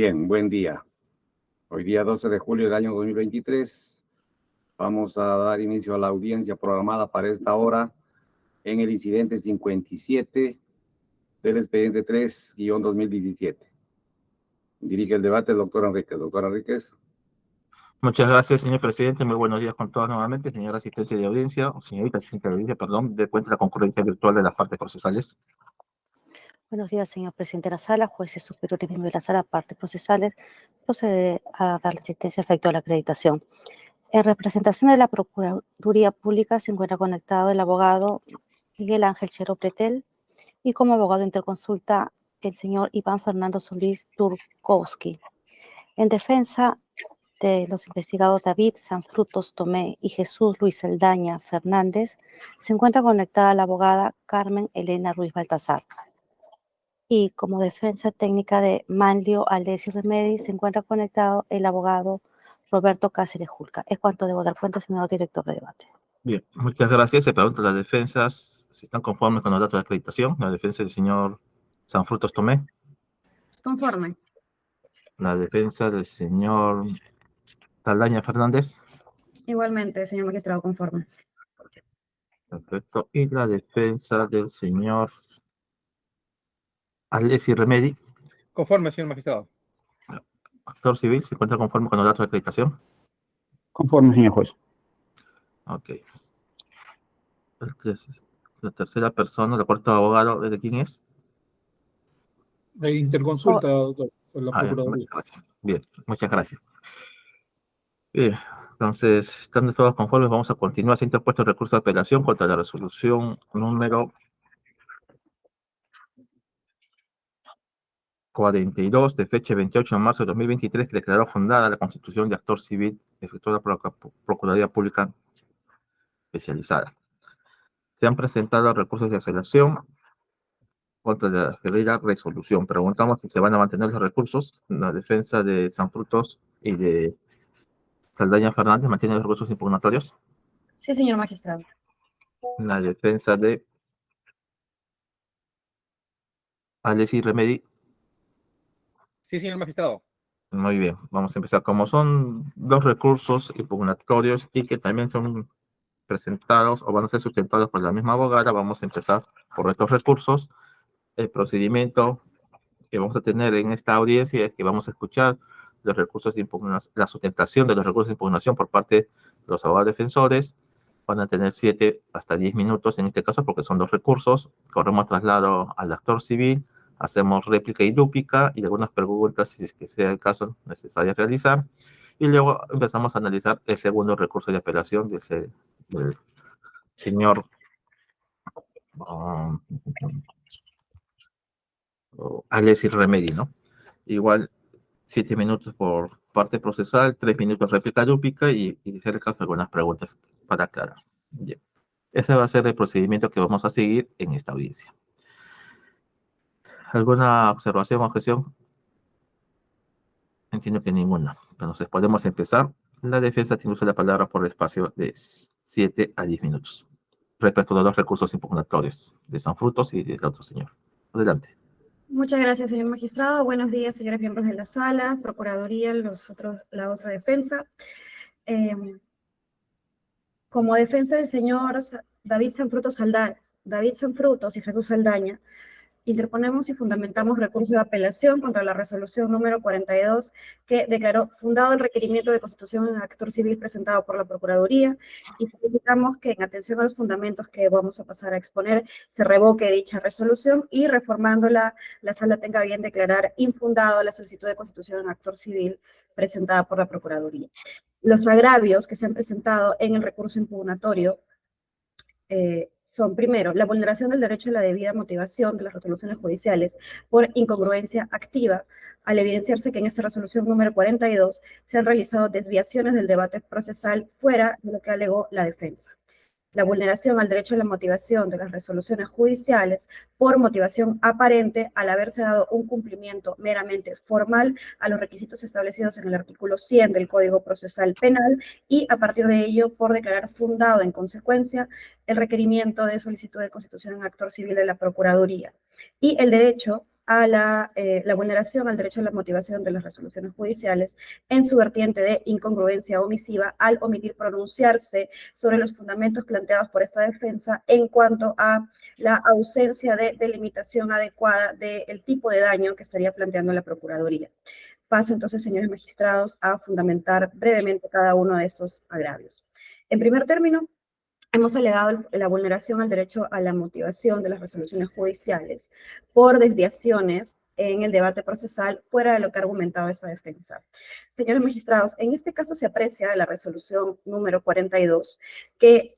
Bien, buen día. Hoy día 12 de julio del año 2023 vamos a dar inicio a la audiencia programada para esta hora en el incidente 57 del expediente 3-2017. Dirige el debate el doctor Enríquez. Doctor Enríquez. Muchas gracias, señor presidente. Muy buenos días con todos nuevamente. Señor asistente de audiencia, o señorita asistente de audiencia, perdón, de cuenta de la concurrencia virtual de las partes procesales. Buenos días, señor presidente de la sala, jueces superiores y miembros de la sala, partes procesales. Procede a dar la asistencia efecto de la acreditación. En representación de la Procuraduría Pública se encuentra conectado el abogado Miguel Ángel Chero Pretel y como abogado de interconsulta el señor Iván Fernando Solís Turkowski. En defensa de los investigados David Sanfrutos Tomé y Jesús Luis Saldaña Fernández, se encuentra conectada la abogada Carmen Elena Ruiz Baltazar. Y como defensa técnica de Manlio Alessi Remedi, se encuentra conectado el abogado Roberto Cáceres Julca. Es cuanto debo dar cuenta, señor director de debate. Bien, muchas gracias. Se pregunta las defensas si están conformes con los datos de acreditación. La defensa del señor Sanfrutos Tomé. Conforme. La defensa del señor Saldaña Fernández. Igualmente, señor magistrado, conforme. Perfecto. Y la defensa del señor Alessi Remedi. Conforme, señor magistrado. Actor civil, ¿se encuentra conforme con los datos de acreditación? Conforme, señor juez. Ok. La tercera persona, el cuarto abogado, ¿de quién es? De interconsulta, doctor, por la Procuraduría. Muchas gracias. Bien, muchas gracias. Bien, entonces, estando todos conformes, vamos a continuar. Se ha interpuesto el recurso de apelación contra la resolución número 42 de fecha 28 de marzo de 2023, que declaró fundada la constitución de actor civil efectuada por la Procuraduría Pública Especializada. Se han presentado recursos de apelación contra la referida resolución. Preguntamos si se van a mantener los recursos. La defensa de Sanfrutos y de Saldaña Fernández mantiene los recursos impugnatorios. Sí, señor magistrado. La defensa de Alessi Remedi. Sí, señor magistrado. Muy bien, vamos a empezar. Como son dos recursos impugnatorios y que también son presentados o van a ser sustentados por la misma abogada, vamos a empezar por estos recursos. El procedimiento que vamos a tener en esta audiencia es que vamos a escuchar los recursos de impugnación, la sustentación de los recursos de impugnación por parte de los abogados defensores. Van a tener 7 hasta 10 minutos en este caso porque son dos recursos. Corremos traslado al actor civil, hacemos réplica y dúplica y algunas preguntas si es que sea el caso necesario realizar. Y luego empezamos a analizar el segundo recurso de apelación del señor Alessi Remedi, ¿no? Igual 7 minutos por parte procesal, 3 minutos réplica dúplica y si el caso algunas preguntas para aclarar. Bien. Ese va a ser el procedimiento que vamos a seguir en esta audiencia. ¿Alguna observación o objeción? Entiendo que ninguna. Entonces podemos empezar. La defensa tiene uso de la palabra por el espacio de 7 a 10 minutos. Respecto a los recursos impugnatorios de Sanfrutos y del otro señor. Adelante. Muchas gracias, señor magistrado. Buenos días, señores miembros de la sala, Procuraduría, la otra defensa. Como defensa del señor David Sanfrutos y Jesús Saldaña, interponemos y fundamentamos recurso de apelación contra la resolución número 42 que declaró fundado el requerimiento de constitución en actor civil presentado por la Procuraduría y solicitamos que en atención a los fundamentos que vamos a pasar a exponer se revoque dicha resolución y reformándola la sala tenga bien declarar infundado la solicitud de constitución en actor civil presentada por la Procuraduría. Los agravios que se han presentado en el recurso impugnatorio son, primero, la vulneración del derecho a la debida motivación de las resoluciones judiciales por incongruencia activa, al evidenciarse que en esta resolución número 42 se han realizado desviaciones del debate procesal fuera de lo que alegó la defensa. La vulneración al derecho a la motivación de las resoluciones judiciales por motivación aparente al haberse dado un cumplimiento meramente formal a los requisitos establecidos en el artículo 100 del Código Procesal Penal y a partir de ello por declarar fundado en consecuencia el requerimiento de solicitud de constitución en actor civil de la Procuraduría y el derecho a la vulneración al derecho a la motivación de las resoluciones judiciales en su vertiente de incongruencia omisiva al omitir pronunciarse sobre los fundamentos planteados por esta defensa en cuanto a la ausencia de delimitación adecuada del tipo de daño que estaría planteando la Procuraduría. Paso entonces, señores magistrados, a fundamentar brevemente cada uno de estos agravios. En primer término, hemos alegado la vulneración al derecho a la motivación de las resoluciones judiciales por desviaciones en el debate procesal fuera de lo que ha argumentado esa defensa. Señores magistrados, en este caso se aprecia de la resolución número 42 que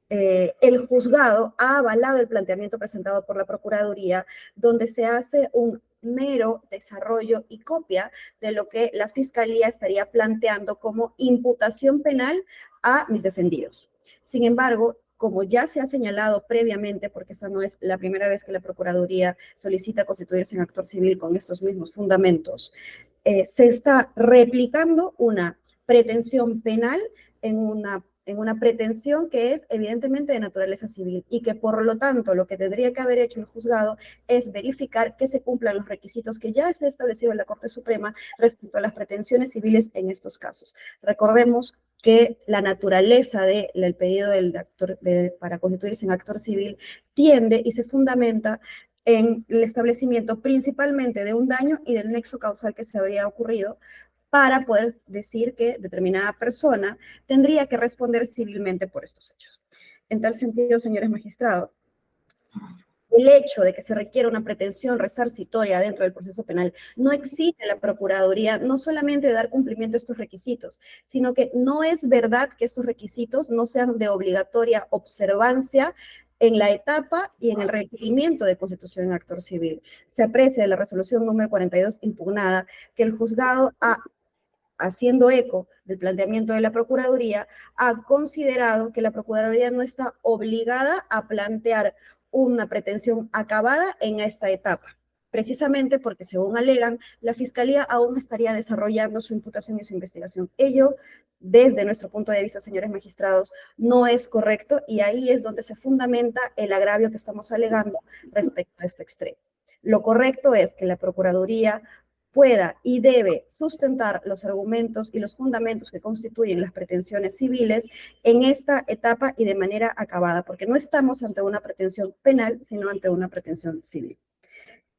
el juzgado ha avalado el planteamiento presentado por la Procuraduría, donde se hace un mero desarrollo y copia de lo que la Fiscalía estaría planteando como imputación penal a mis defendidos. Sin embargo, como ya se ha señalado previamente, porque esa no es la primera vez que la Procuraduría solicita constituirse en actor civil con estos mismos fundamentos, se está replicando una pretensión penal en una pretensión que es evidentemente de naturaleza civil y que por lo tanto lo que tendría que haber hecho el juzgado es verificar que se cumplan los requisitos que ya se ha establecido en la Corte Suprema respecto a las pretensiones civiles en estos casos. Recordemos que la naturaleza del pedido del actor para constituirse en actor civil tiende y se fundamenta en el establecimiento principalmente de un daño y del nexo causal que se habría ocurrido para poder decir que determinada persona tendría que responder civilmente por estos hechos. En tal sentido, señores magistrados, el hecho de que se requiera una pretensión resarcitoria dentro del proceso penal no exige a la Procuraduría no solamente dar cumplimiento a estos requisitos, sino que no es verdad que estos requisitos no sean de obligatoria observancia en la etapa y en el requerimiento de constitución en actor civil. Se aprecia de la resolución número 42 impugnada que el juzgado haciendo eco del planteamiento de la Procuraduría, ha considerado que la Procuraduría no está obligada a plantear una pretensión acabada en esta etapa, precisamente porque, según alegan, la Fiscalía aún estaría desarrollando su imputación y su investigación. Ello, desde nuestro punto de vista, señores magistrados, no es correcto y ahí es donde se fundamenta el agravio que estamos alegando respecto a este extremo. Lo correcto es que la Procuraduría pueda y debe sustentar los argumentos y los fundamentos que constituyen las pretensiones civiles en esta etapa y de manera acabada, porque no estamos ante una pretensión penal, sino ante una pretensión civil.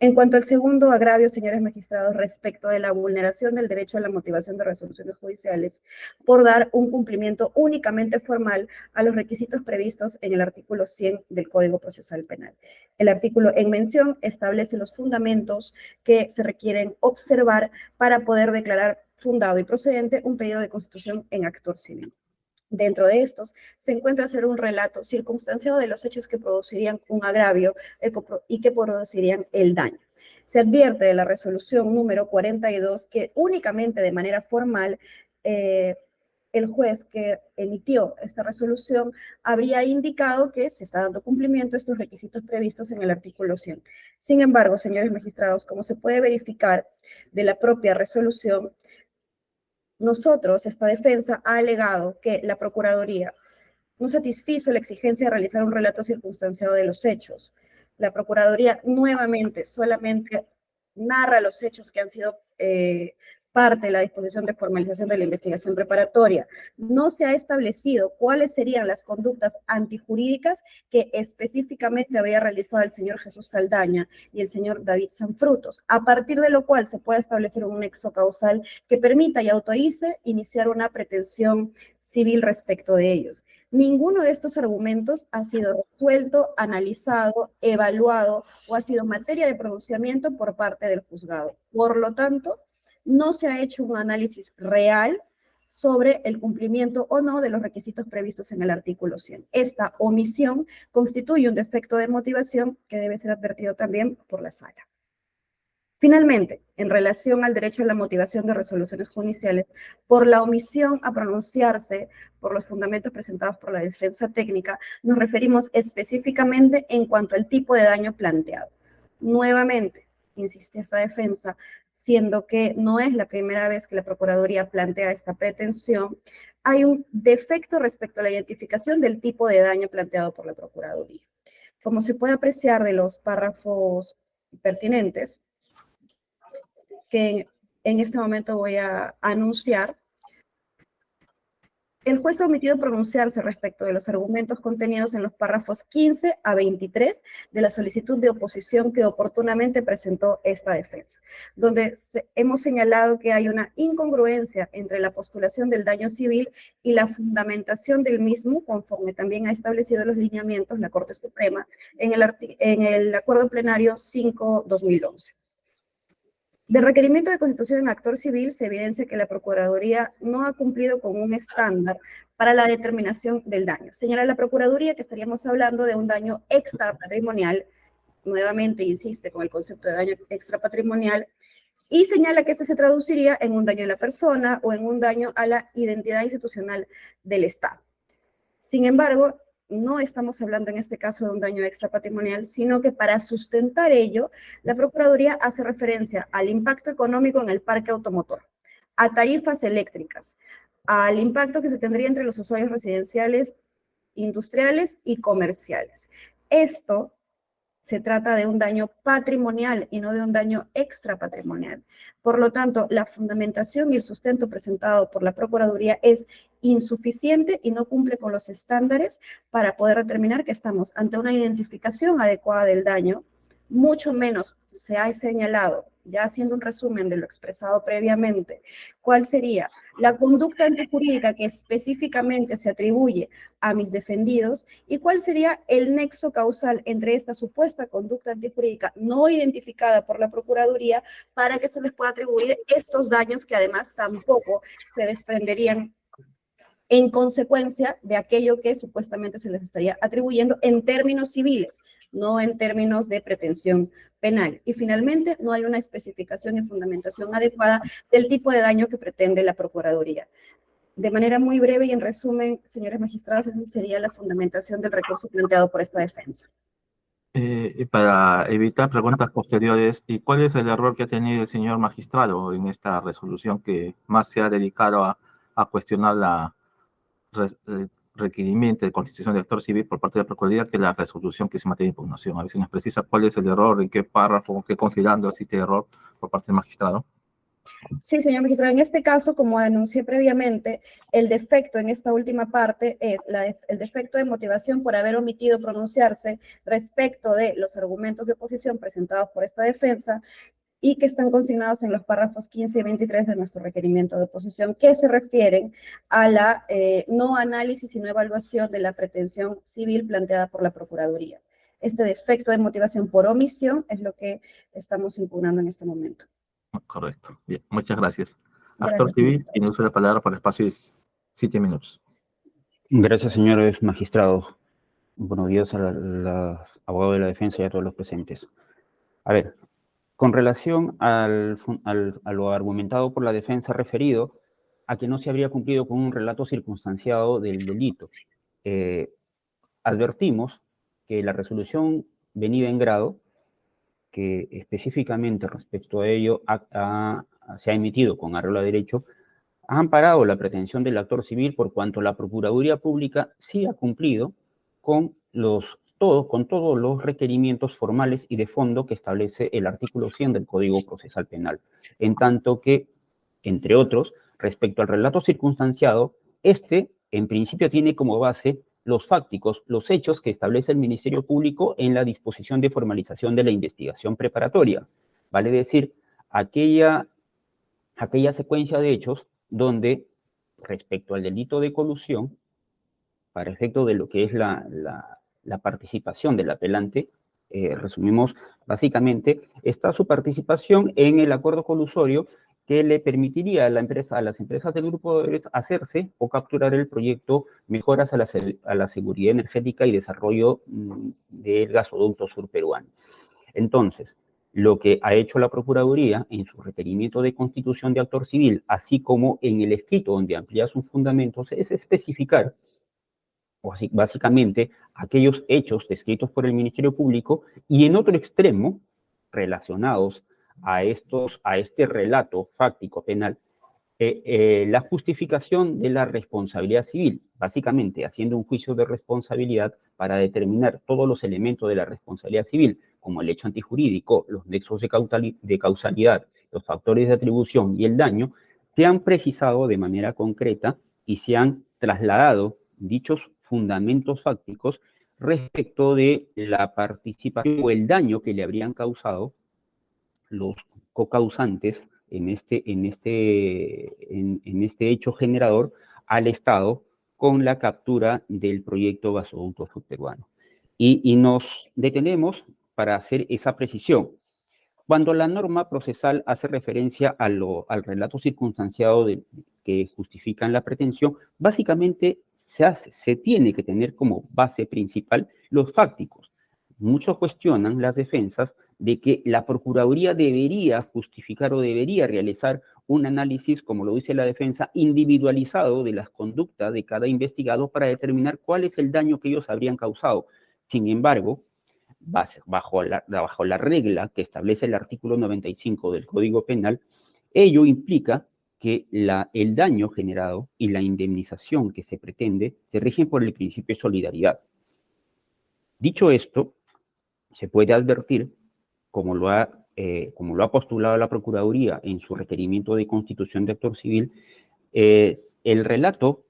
En cuanto al segundo agravio, señores magistrados, respecto de la vulneración del derecho a la motivación de resoluciones judiciales por dar un cumplimiento únicamente formal a los requisitos previstos en el artículo 100 del Código Procesal Penal. El artículo en mención establece los fundamentos que se requieren observar para poder declarar fundado y procedente un pedido de constitución en actor civil. Dentro de estos se encuentra hacer un relato circunstanciado de los hechos que producirían un agravio y que producirían el daño. Se advierte de la resolución número 42 que únicamente de manera formal el juez que emitió esta resolución habría indicado que se está dando cumplimiento a estos requisitos previstos en el artículo 100. Sin embargo, señores magistrados, como se puede verificar de la propia resolución, esta defensa ha alegado que la Procuraduría no satisfizo la exigencia de realizar un relato circunstanciado de los hechos. La Procuraduría nuevamente solamente narra los hechos que han sido parte de la disposición de formalización de la investigación preparatoria. No se ha establecido cuáles serían las conductas antijurídicas que específicamente había realizado el señor Jesús Saldaña y el señor David Sanfrutos, a partir de lo cual se puede establecer un nexo causal que permita y autorice iniciar una pretensión civil respecto de ellos. Ninguno de estos argumentos ha sido resuelto, analizado, evaluado o ha sido materia de pronunciamiento por parte del juzgado. Por lo tanto, no se ha hecho un análisis real sobre el cumplimiento o no de los requisitos previstos en el artículo 100. Esta omisión constituye un defecto de motivación que debe ser advertido también por la sala. Finalmente, en relación al derecho a la motivación de resoluciones judiciales, por la omisión a pronunciarse por los fundamentos presentados por la defensa técnica, nos referimos específicamente en cuanto al tipo de daño planteado. Nuevamente, insiste esta defensa, siendo que no es la primera vez que la Procuraduría plantea esta pretensión, hay un defecto respecto a la identificación del tipo de daño planteado por la Procuraduría. Como se puede apreciar de los párrafos pertinentes, que en este momento voy a anunciar. El juez ha omitido pronunciarse respecto de los argumentos contenidos en los párrafos 15 a 23 de la solicitud de oposición que oportunamente presentó esta defensa, donde hemos señalado que hay una incongruencia entre la postulación del daño civil y la fundamentación del mismo, conforme también ha establecido los lineamientos la Corte Suprema en el Acuerdo Plenario 5-2011. Del requerimiento de constitución en actor civil se evidencia que la Procuraduría no ha cumplido con un estándar para la determinación del daño. Señala la Procuraduría que estaríamos hablando de un daño extrapatrimonial, nuevamente insiste con el concepto de daño extrapatrimonial, y señala que este se traduciría en un daño a la persona o en un daño a la identidad institucional del Estado. Sin embargo, no estamos hablando en este caso de un daño extrapatrimonial, sino que para sustentar ello, la Procuraduría hace referencia al impacto económico en el parque automotor, a tarifas eléctricas, al impacto que se tendría entre los usuarios residenciales, industriales y comerciales. Esto se trata de un daño patrimonial y no de un daño extrapatrimonial. Por lo tanto, la fundamentación y el sustento presentado por la Procuraduría es insuficiente y no cumple con los estándares para poder determinar que estamos ante una identificación adecuada del daño, mucho menos se ha señalado, ya haciendo un resumen de lo expresado previamente, cuál sería la conducta antijurídica que específicamente se atribuye a mis defendidos y cuál sería el nexo causal entre esta supuesta conducta antijurídica no identificada por la Procuraduría para que se les pueda atribuir estos daños que además tampoco se desprenderían en consecuencia de aquello que supuestamente se les estaría atribuyendo en términos civiles, no en términos de pretensión penal. Y finalmente, no hay una especificación y fundamentación adecuada del tipo de daño que pretende la Procuraduría. De manera muy breve y en resumen, señores magistrados, esa sería la fundamentación del recurso planteado por esta defensa. Y para evitar preguntas posteriores, ¿y cuál es el error que ha tenido el señor magistrado en esta resolución que más se ha dedicado a cuestionar el requerimiento de constitución de actor civil por parte de la Procuraduría que la resolución que se materia de impugnación? A ver si nos precisa cuál es el error, en qué párrafo, qué considerando existe error por parte del magistrado. Sí, señor magistrado, en este caso, como anuncié previamente, el defecto en esta última parte es el defecto de motivación por haber omitido pronunciarse respecto de los argumentos de oposición presentados por esta defensa y que están consignados en los párrafos 15 y 23 de nuestro requerimiento de oposición, que se refieren a la no análisis y no evaluación de la pretensión civil planteada por la Procuraduría. Este defecto de motivación por omisión es lo que estamos impugnando en este momento. Correcto. Bien, muchas gracias. Gracias, Actor civil, magistrado. tiene uso de la palabra por espacio de 7 minutos. Gracias, señores magistrados. Buenos días a los abogados de la defensa y a todos los presentes. A ver, con relación a lo argumentado por la defensa referido a que no se habría cumplido con un relato circunstanciado del delito, advertimos que la resolución venida en grado, que específicamente respecto a ello se ha emitido con arreglo a derecho, ha amparado la pretensión del actor civil por cuanto la Procuraduría Pública sí ha cumplido con todos los requerimientos formales y de fondo que establece el artículo 100 del Código Procesal Penal, en tanto que, entre otros, respecto al relato circunstanciado, en principio tiene como base los fácticos, los hechos que establece el Ministerio Público en la disposición de formalización de la investigación preparatoria. Vale decir, aquella secuencia de hechos donde, respecto al delito de colusión, para efecto de lo que es la participación del apelante, resumimos básicamente, está su participación en el acuerdo colusorio que le permitiría a las empresas del grupo de hacerse o capturar el proyecto Mejoras a la Seguridad Energética y Desarrollo del Gasoducto Sur Peruano. Entonces, lo que ha hecho la Procuraduría en su requerimiento de constitución de actor civil, así como en el escrito donde amplía sus fundamentos, es especificar, o así, básicamente, aquellos hechos descritos por el Ministerio Público y en otro extremo, relacionados a este relato fáctico penal, la justificación de la responsabilidad civil, básicamente haciendo un juicio de responsabilidad para determinar todos los elementos de la responsabilidad civil, como el hecho antijurídico, los nexos de causalidad los factores de atribución y el daño, se han precisado de manera concreta y se han trasladado dichos fundamentos fácticos respecto de la participación o el daño que le habrían causado los cocausantes en este hecho generador al Estado con la captura del proyecto gasoducto subperuano. Y nos detenemos para hacer esa precisión. Cuando la norma procesal hace referencia al relato circunstanciado que justifican la pretensión, básicamente se tiene que tener como base principal los fácticos. Muchos cuestionan las defensas de que la Procuraduría debería justificar o debería realizar un análisis, como lo dice la defensa, individualizado de las conductas de cada investigado para determinar cuál es el daño que ellos habrían causado. Sin embargo, bajo la regla que establece el artículo 95 del Código Penal, ello implica que el daño generado y la indemnización que se pretende se rigen por el principio de solidaridad. Dicho esto, se puede advertir, como lo ha postulado la Procuraduría en su requerimiento de constitución de actor civil, el relato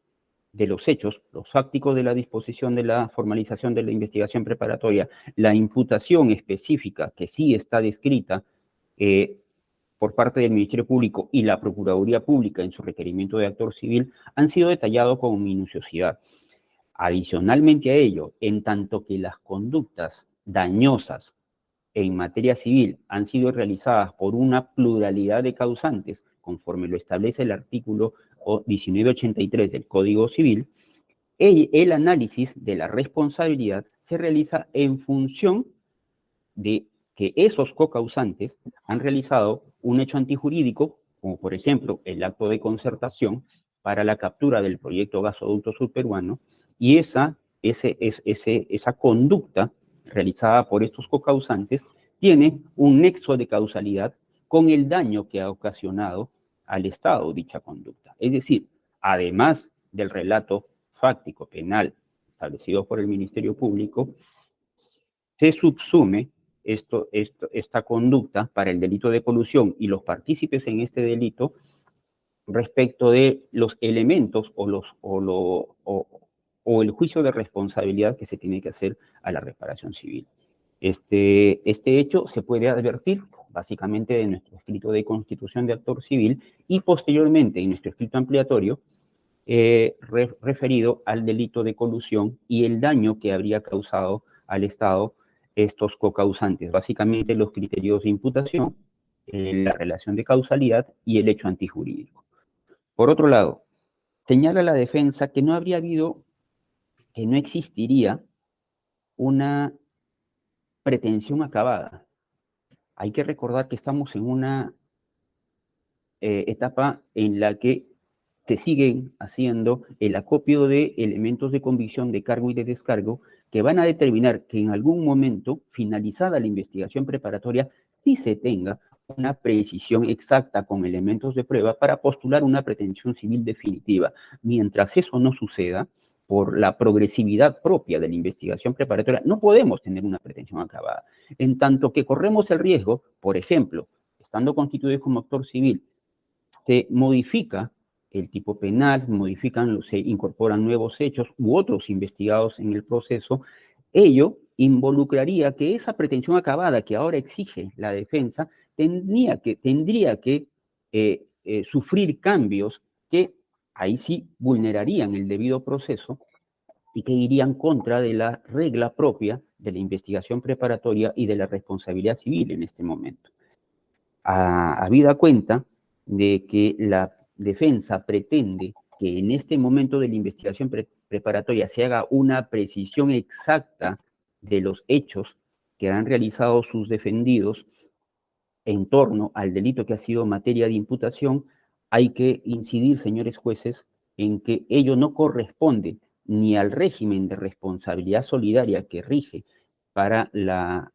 de los hechos, los fácticos de la disposición de la formalización de la investigación preparatoria, la imputación específica que sí está descrita por parte del Ministerio Público y la Procuraduría Pública en su requerimiento de actor civil, han sido detallados con minuciosidad. Adicionalmente a ello, en tanto que las conductas dañosas en materia civil han sido realizadas por una pluralidad de causantes, conforme lo establece el artículo 1983 del Código Civil, el análisis de la responsabilidad se realiza en función de que esos cocausantes han realizado un hecho antijurídico, como por ejemplo el acto de concertación para la captura del proyecto gasoducto subperuano, y esa conducta realizada por estos cocausantes tiene un nexo de causalidad con el daño que ha ocasionado al Estado dicha conducta. Es decir, además del relato fáctico penal establecido por el Ministerio Público, se subsume esta conducta para el delito de colusión y los partícipes en este delito respecto de los elementos o el juicio de responsabilidad que se tiene que hacer a la reparación civil. Este hecho se puede advertir básicamente en nuestro escrito de constitución de actor civil y posteriormente en nuestro escrito ampliatorio referido al delito de colusión y el daño que habría causado al Estado estos cocausantes, básicamente los criterios de imputación, la relación de causalidad y el hecho antijurídico. Por otro lado, señala la defensa que no existiría una pretensión acabada. Hay que recordar que estamos en una etapa en la que se siguen haciendo el acopio de elementos de convicción de cargo y de descargo que van a determinar que en algún momento, finalizada la investigación preparatoria, sí se tenga una precisión exacta con elementos de prueba para postular una pretensión civil definitiva. Mientras eso no suceda, por la progresividad propia de la investigación preparatoria, no podemos tener una pretensión acabada. En tanto que corremos el riesgo, por ejemplo, estando constituido como actor civil, se modifica el tipo penal, se incorporan nuevos hechos u otros investigados en el proceso, ello involucraría que esa pretensión acabada que ahora exige la defensa tendría que sufrir cambios que ahí sí vulnerarían el debido proceso y que irían contra de la regla propia de la investigación preparatoria y de la responsabilidad civil en este momento. Habida cuenta de que la defensa pretende que en este momento de la investigación preparatoria se haga una precisión exacta de los hechos que han realizado sus defendidos en torno al delito que ha sido materia de imputación, hay que incidir, señores jueces, en que ello no corresponde ni al régimen de responsabilidad solidaria que rige para la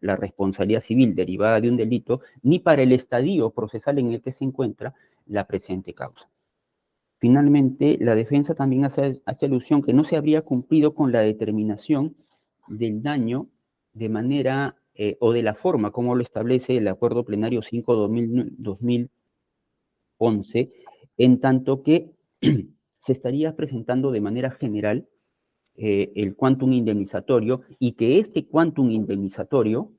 responsabilidad civil derivada de un delito, ni para el estadio procesal en el que se encuentra la presente causa. Finalmente, la defensa también hace alusión que no se habría cumplido con la determinación del daño de manera o de la forma como lo establece el Acuerdo Plenario 5/2011, en tanto que se estaría presentando de manera general el quantum indemnizatorio, y que este quantum indemnizatorio,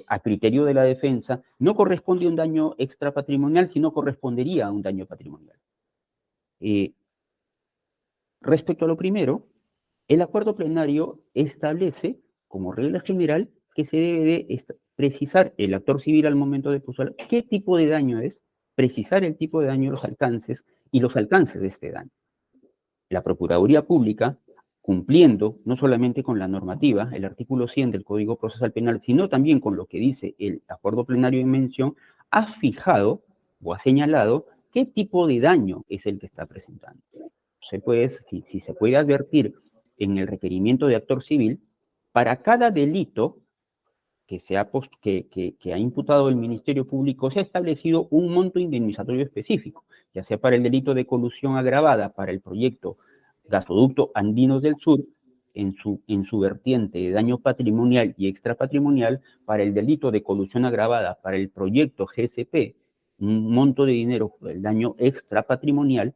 a criterio de la defensa, no corresponde a un daño extrapatrimonial, sino correspondería a un daño patrimonial. Respecto a lo primero, el acuerdo plenario establece como regla general que se debe de precisar el actor civil al momento de procesar qué tipo de daño es, precisar el tipo de daño, los alcances y los alcances de este daño. La Procuraduría Pública, cumpliendo no solamente con la normativa, el artículo 100 del Código Procesal Penal, sino también con lo que dice el acuerdo plenario en mención, ha fijado o ha señalado qué tipo de daño es el que está presentando. Si se puede advertir en el requerimiento de actor civil, para cada delito que ha imputado el Ministerio Público, se ha establecido un monto indemnizatorio específico, ya sea para el delito de colusión agravada para el proyecto Gasoducto Andinos del Sur, en su vertiente de daño patrimonial y extrapatrimonial, para el delito de colusión agravada para el proyecto GSP, un monto de dinero por el daño extrapatrimonial,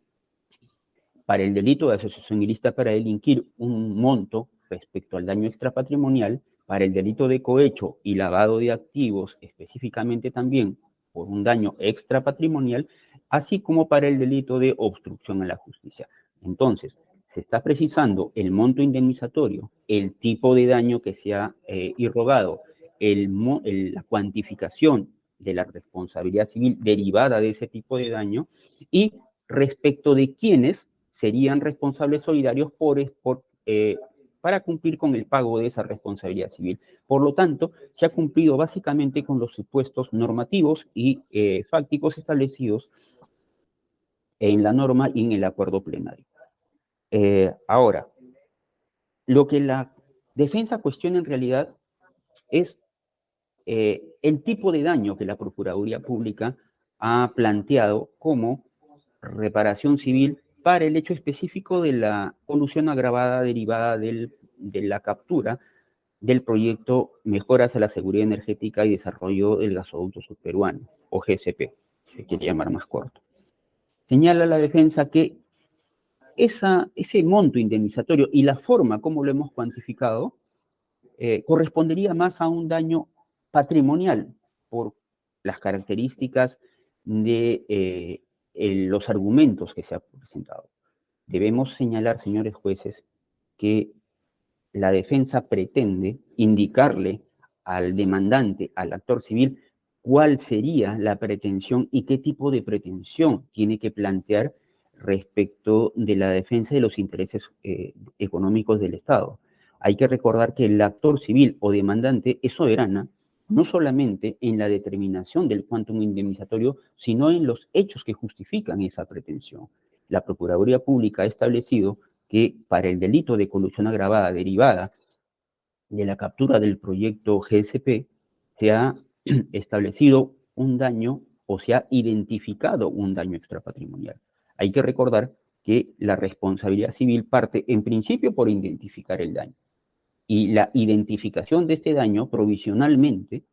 para el delito de asociación ilícita para delinquir, un monto respecto al daño extrapatrimonial, para el delito de cohecho y lavado de activos, específicamente también por un daño extrapatrimonial, así como para el delito de obstrucción a la justicia. Entonces, se está precisando el monto indemnizatorio, el tipo de daño que se ha irrogado, la cuantificación de la responsabilidad civil derivada de ese tipo de daño, y respecto de quiénes serían responsables solidarios para cumplir con el pago de esa responsabilidad civil. Por lo tanto, se ha cumplido básicamente con los supuestos normativos y fácticos establecidos en la norma y en el acuerdo plenario. Ahora, lo que la defensa cuestiona en realidad es el tipo de daño que la Procuraduría Pública ha planteado como reparación civil para el hecho específico de la colusión agravada derivada de la captura del proyecto Mejoras a la Seguridad Energética y Desarrollo del Gasoducto Subperuano, o GSP, se quiere llamar más corto. Señala la defensa que ese monto indemnizatorio y la forma como lo hemos cuantificado correspondería más a un daño patrimonial por las características de los argumentos que se han presentado. Debemos señalar, señores jueces, que la defensa pretende indicarle al demandante, al actor civil, cuál sería la pretensión y qué tipo de pretensión tiene que plantear respecto de la defensa de los intereses económicos del Estado. Hay que recordar que el actor civil o demandante es soberana no solamente en la determinación del quantum indemnizatorio, sino en los hechos que justifican esa pretensión. La Procuraduría Pública ha establecido que para el delito de colusión agravada derivada de la captura del proyecto GSP se ha establecido un daño o se ha identificado un daño extrapatrimonial. Hay que recordar que la responsabilidad civil parte en principio por identificar el daño. Y la identificación de este daño provisionalmente,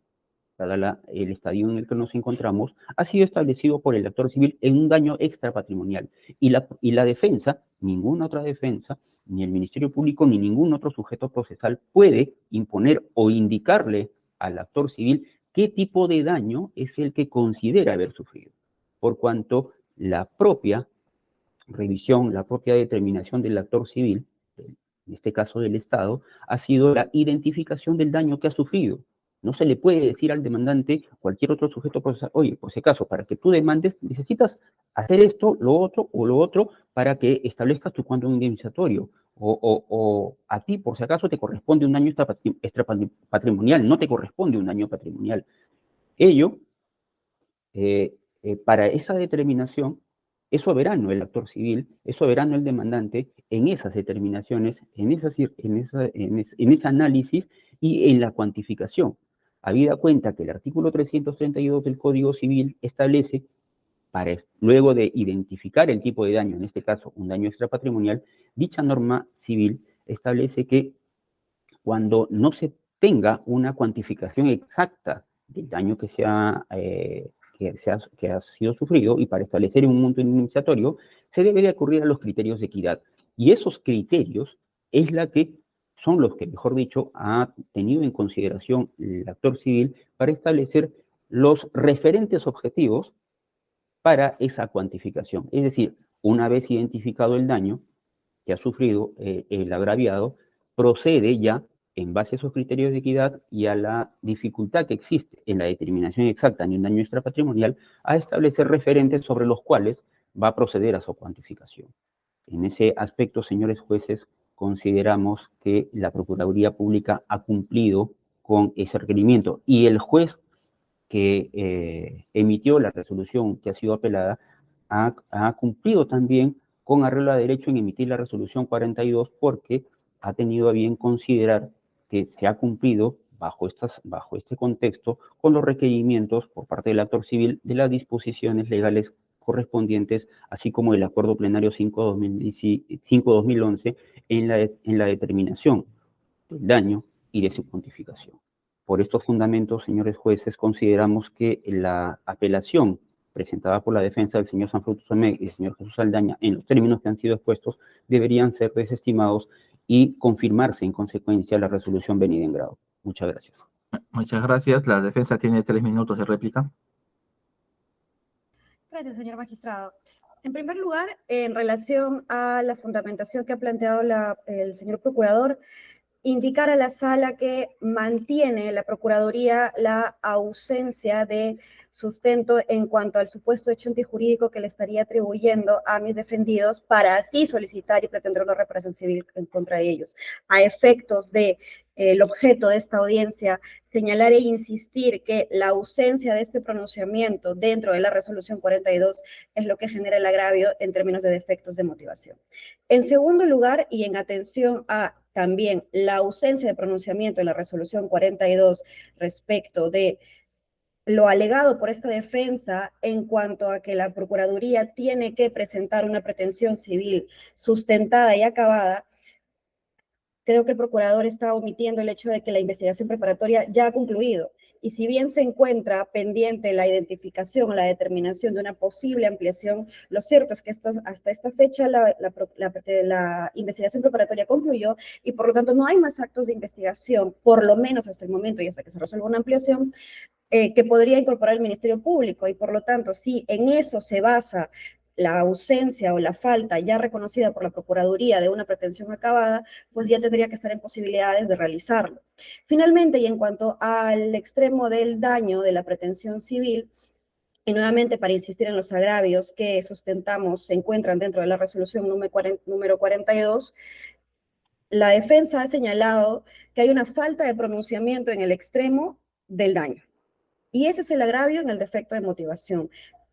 dada el estadio en el que nos encontramos, ha sido establecido por el actor civil en un daño extrapatrimonial. Y la defensa, ninguna otra defensa, ni el Ministerio Público, ni ningún otro sujeto procesal puede imponer o indicarle al actor civil qué tipo de daño es el que considera haber sufrido. Por cuanto la propia revisión, la propia determinación del actor civil, en este caso del Estado, ha sido la identificación del daño que ha sufrido. No se le puede decir al demandante, cualquier otro sujeto procesal, oye, por si acaso, para que tú demandes, necesitas hacer esto, lo otro, para que establezcas tu quantum indemnizatorio. O a ti, por si acaso, te corresponde un daño extrapatrimonial, no te corresponde un daño patrimonial. Ello, para esa determinación, es soberano el actor civil, es soberano el demandante en esas determinaciones, en ese análisis y en la cuantificación. Habida cuenta que el artículo 332 del Código Civil establece, luego de identificar el tipo de daño, en este caso un daño extrapatrimonial, dicha norma civil establece que cuando no se tenga una cuantificación exacta del daño que ha sido sufrido, y para establecer un monto indemnizatorio se debe de acudir a los criterios de equidad. Y esos criterios son los que, mejor dicho, ha tenido en consideración el actor civil para establecer los referentes objetivos para esa cuantificación. Es decir, una vez identificado el daño que ha sufrido el agraviado, procede ya, en base a esos criterios de equidad y a la dificultad que existe en la determinación exacta de un daño extrapatrimonial, a establecer referentes sobre los cuales va a proceder a su cuantificación. En ese aspecto, señores jueces, consideramos que la Procuraduría Pública ha cumplido con ese requerimiento, y el juez que emitió la resolución que ha sido apelada ha cumplido también con arreglo a derecho en emitir la resolución 42, porque ha tenido a bien considerar que se ha cumplido bajo este contexto con los requerimientos por parte del actor civil de las disposiciones legales correspondientes, así como el Acuerdo Plenario 5-2011 en la determinación del daño y de su cuantificación. Por estos fundamentos, señores jueces, consideramos que la apelación presentada por la defensa del señor Sanfruto Somé y del señor Jesús Saldaña, en los términos que han sido expuestos, deberían ser desestimados y confirmarse en consecuencia la resolución venida en grado. Muchas gracias. Muchas gracias. La defensa tiene 3 minutos de réplica. Gracias, señor magistrado. En primer lugar, en relación a la fundamentación que ha planteado el señor procurador, indicar a la sala que mantiene la Procuraduría la ausencia de sustento en cuanto al supuesto hecho antijurídico que le estaría atribuyendo a mis defendidos para así solicitar y pretender una reparación civil en contra de ellos. A efectos de el objeto de esta audiencia, señalar e insistir que la ausencia de este pronunciamiento dentro de la resolución 42 es lo que genera el agravio en términos de defectos de motivación. En segundo lugar, y en atención a también la ausencia de pronunciamiento en la resolución 42 respecto de lo alegado por esta defensa en cuanto a que la Procuraduría tiene que presentar una pretensión civil sustentada y acabada, creo que el procurador está omitiendo el hecho de que la investigación preparatoria ya ha concluido. Y si bien se encuentra pendiente la identificación o la determinación de una posible ampliación, lo cierto es que hasta esta fecha la investigación preparatoria concluyó y por lo tanto no hay más actos de investigación, por lo menos hasta el momento y hasta que se resuelva una ampliación, que podría incorporar el Ministerio Público. Y por lo tanto, si en eso se basa la ausencia o la falta ya reconocida por la Procuraduría de una pretensión acabada, pues ya tendría que estar en posibilidades de realizarlo. Finalmente, y en cuanto al extremo del daño de la pretensión civil, y nuevamente para insistir en los agravios que sustentamos se encuentran dentro de la resolución número 42, la defensa ha señalado que hay una falta de pronunciamiento en el extremo del daño. Y ese es el agravio en el defecto de motivación.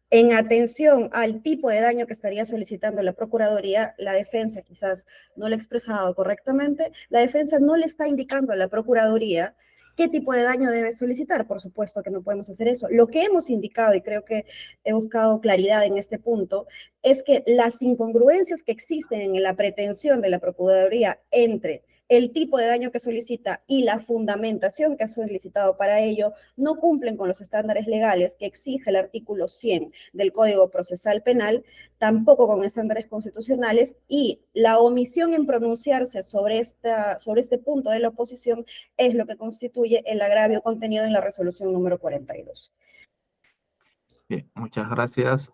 En atención al tipo de daño que estaría solicitando la Procuraduría, la defensa quizás no lo ha expresado correctamente, la defensa no le está indicando a la Procuraduría qué tipo de daño debe solicitar. Por supuesto que no podemos hacer eso. Lo que hemos indicado, y creo que he buscado claridad en este punto, es que las incongruencias que existen en la pretensión de la Procuraduría entre el tipo de daño que solicita y la fundamentación que ha solicitado para ello no cumplen con los estándares legales que exige el artículo 100 del Código Procesal Penal, tampoco con estándares constitucionales, y la omisión en pronunciarse sobre este punto de la oposición es lo que constituye el agravio contenido en la resolución número 42. Bien, muchas gracias.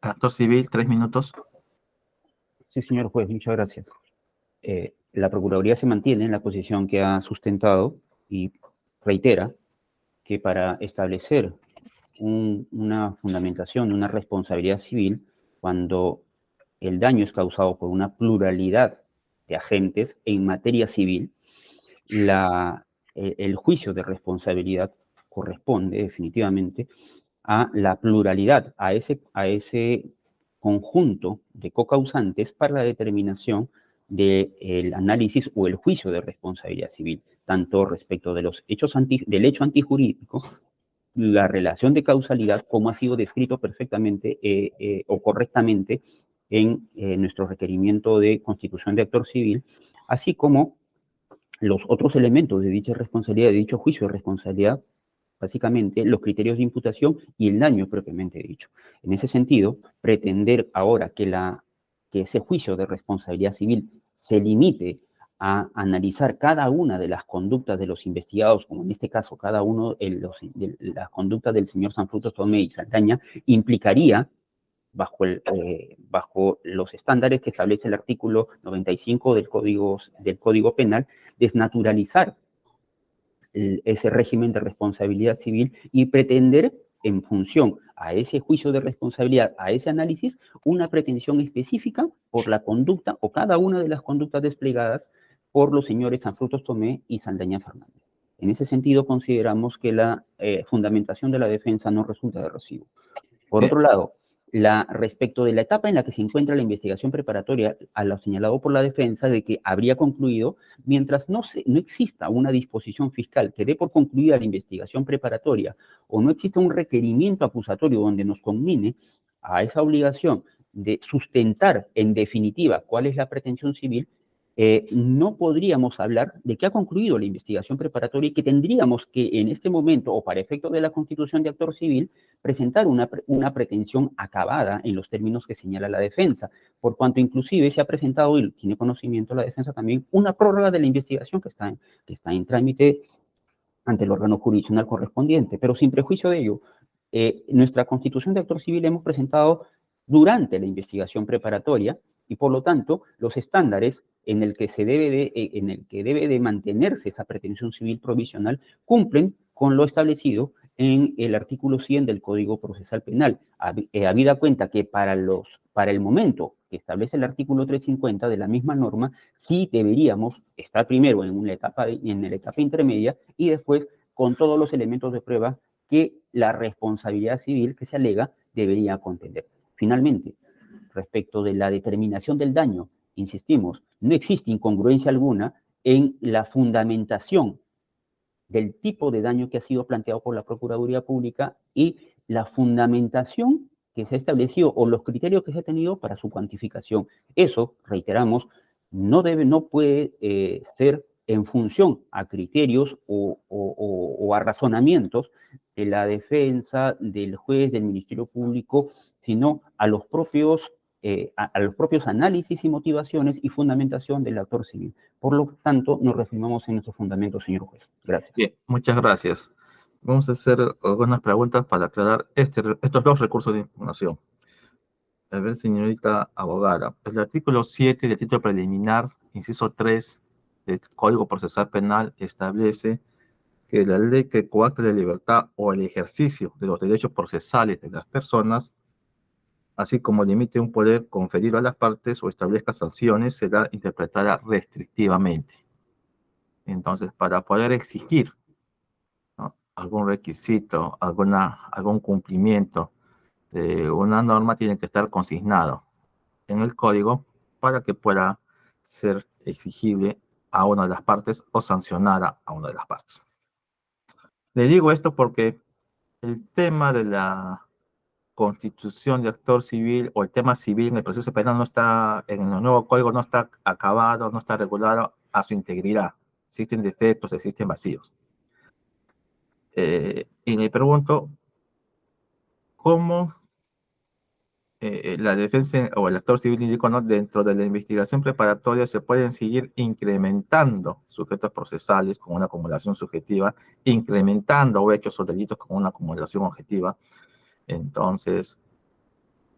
Actor civil, 3 minutos. Sí, señor juez, muchas gracias. La Procuraduría se mantiene en la posición que ha sustentado y reitera que para establecer una fundamentación, una responsabilidad civil, cuando el daño es causado por una pluralidad de agentes en materia civil, el juicio de responsabilidad corresponde definitivamente a la pluralidad, a ese conjunto de cocausantes para la determinación del análisis o el juicio de responsabilidad civil, tanto respecto de los hechos del hecho antijurídico, la relación de causalidad, como ha sido descrito perfectamente o correctamente en nuestro requerimiento de constitución de actor civil, así como los otros elementos de dicha responsabilidad, de dicho juicio de responsabilidad, básicamente los criterios de imputación y el daño propiamente dicho. En ese sentido, pretender ahora que ese juicio de responsabilidad civil se limite a analizar cada una de las conductas de los investigados, como en este caso cada uno de las conductas del señor Sanfrutos Tomé y Saldaña, implicaría, bajo los estándares que establece el artículo 95 del Código Penal, desnaturalizar ese régimen de responsabilidad civil y pretender, en función a ese juicio de responsabilidad, a ese análisis, una pretensión específica por la conducta o cada una de las conductas desplegadas por los señores Sanfrutos Tomé y Saldaña Fernández. En ese sentido, consideramos que la fundamentación de la defensa no resulta de recibo. Por otro lado, respecto de la etapa en la que se encuentra la investigación preparatoria, a lo señalado por la defensa de que habría concluido, mientras no exista una disposición fiscal que dé por concluida la investigación preparatoria o no exista un requerimiento acusatorio donde nos conmine a esa obligación de sustentar en definitiva cuál es la pretensión civil, no podríamos hablar de que ha concluido la investigación preparatoria y que tendríamos que en este momento, o para efecto de la constitución de actor civil, presentar una pretensión acabada en los términos que señala la defensa, por cuanto inclusive se ha presentado, y tiene conocimiento la defensa también, una prórroga de la investigación que está en trámite ante el órgano jurisdiccional correspondiente, pero sin prejuicio de ello, nuestra constitución de actor civil hemos presentado durante la investigación preparatoria y por lo tanto los estándares en el que debe de mantenerse esa pretensión civil provisional cumplen con lo establecido en el artículo 100 del Código Procesal Penal, habida cuenta que para el momento que establece el artículo 350 de la misma norma, sí deberíamos estar primero en la etapa intermedia y después con todos los elementos de prueba que la responsabilidad civil que se alega debería contener. Finalmente, respecto de la determinación del daño, insistimos, no existe incongruencia alguna en la fundamentación del tipo de daño que ha sido planteado por la Procuraduría Pública y la fundamentación que se ha establecido o los criterios que se ha tenido para su cuantificación. Eso, reiteramos, no puede ser en función a criterios o a razonamientos de la defensa, del juez, del Ministerio Público, sino a los propios análisis y motivaciones y fundamentación del actor civil. Por lo tanto, nos reafirmamos en nuestros fundamentos, señor juez. Gracias. Bien, muchas gracias. Vamos a hacer algunas preguntas para aclarar estos dos recursos de impugnación. A ver, señorita abogada, el artículo 7 del título preliminar, inciso 3 del Código Procesal Penal establece que la ley que coacta la libertad o el ejercicio de los derechos procesales de las personas, así como limite un poder conferido a las partes o establezca sanciones, será interpretada restrictivamente. Entonces, para poder exigir, ¿no?, algún requisito, algún cumplimiento de una norma, tiene que estar consignado en el código para que pueda ser exigible a una de las partes o sancionada a una de las partes. Le digo esto porque el tema de la constitución de actor civil o el tema civil en el proceso penal no está, en el nuevo código no está acabado, no está regulado a su integridad. Existen defectos, existen vacíos. Y me pregunto, ¿cómo la defensa o el actor civil indicó, ¿no?, dentro de la investigación preparatoria se pueden seguir incrementando sujetos procesales con una acumulación subjetiva, incrementando hechos o delitos con una acumulación objetiva? Entonces,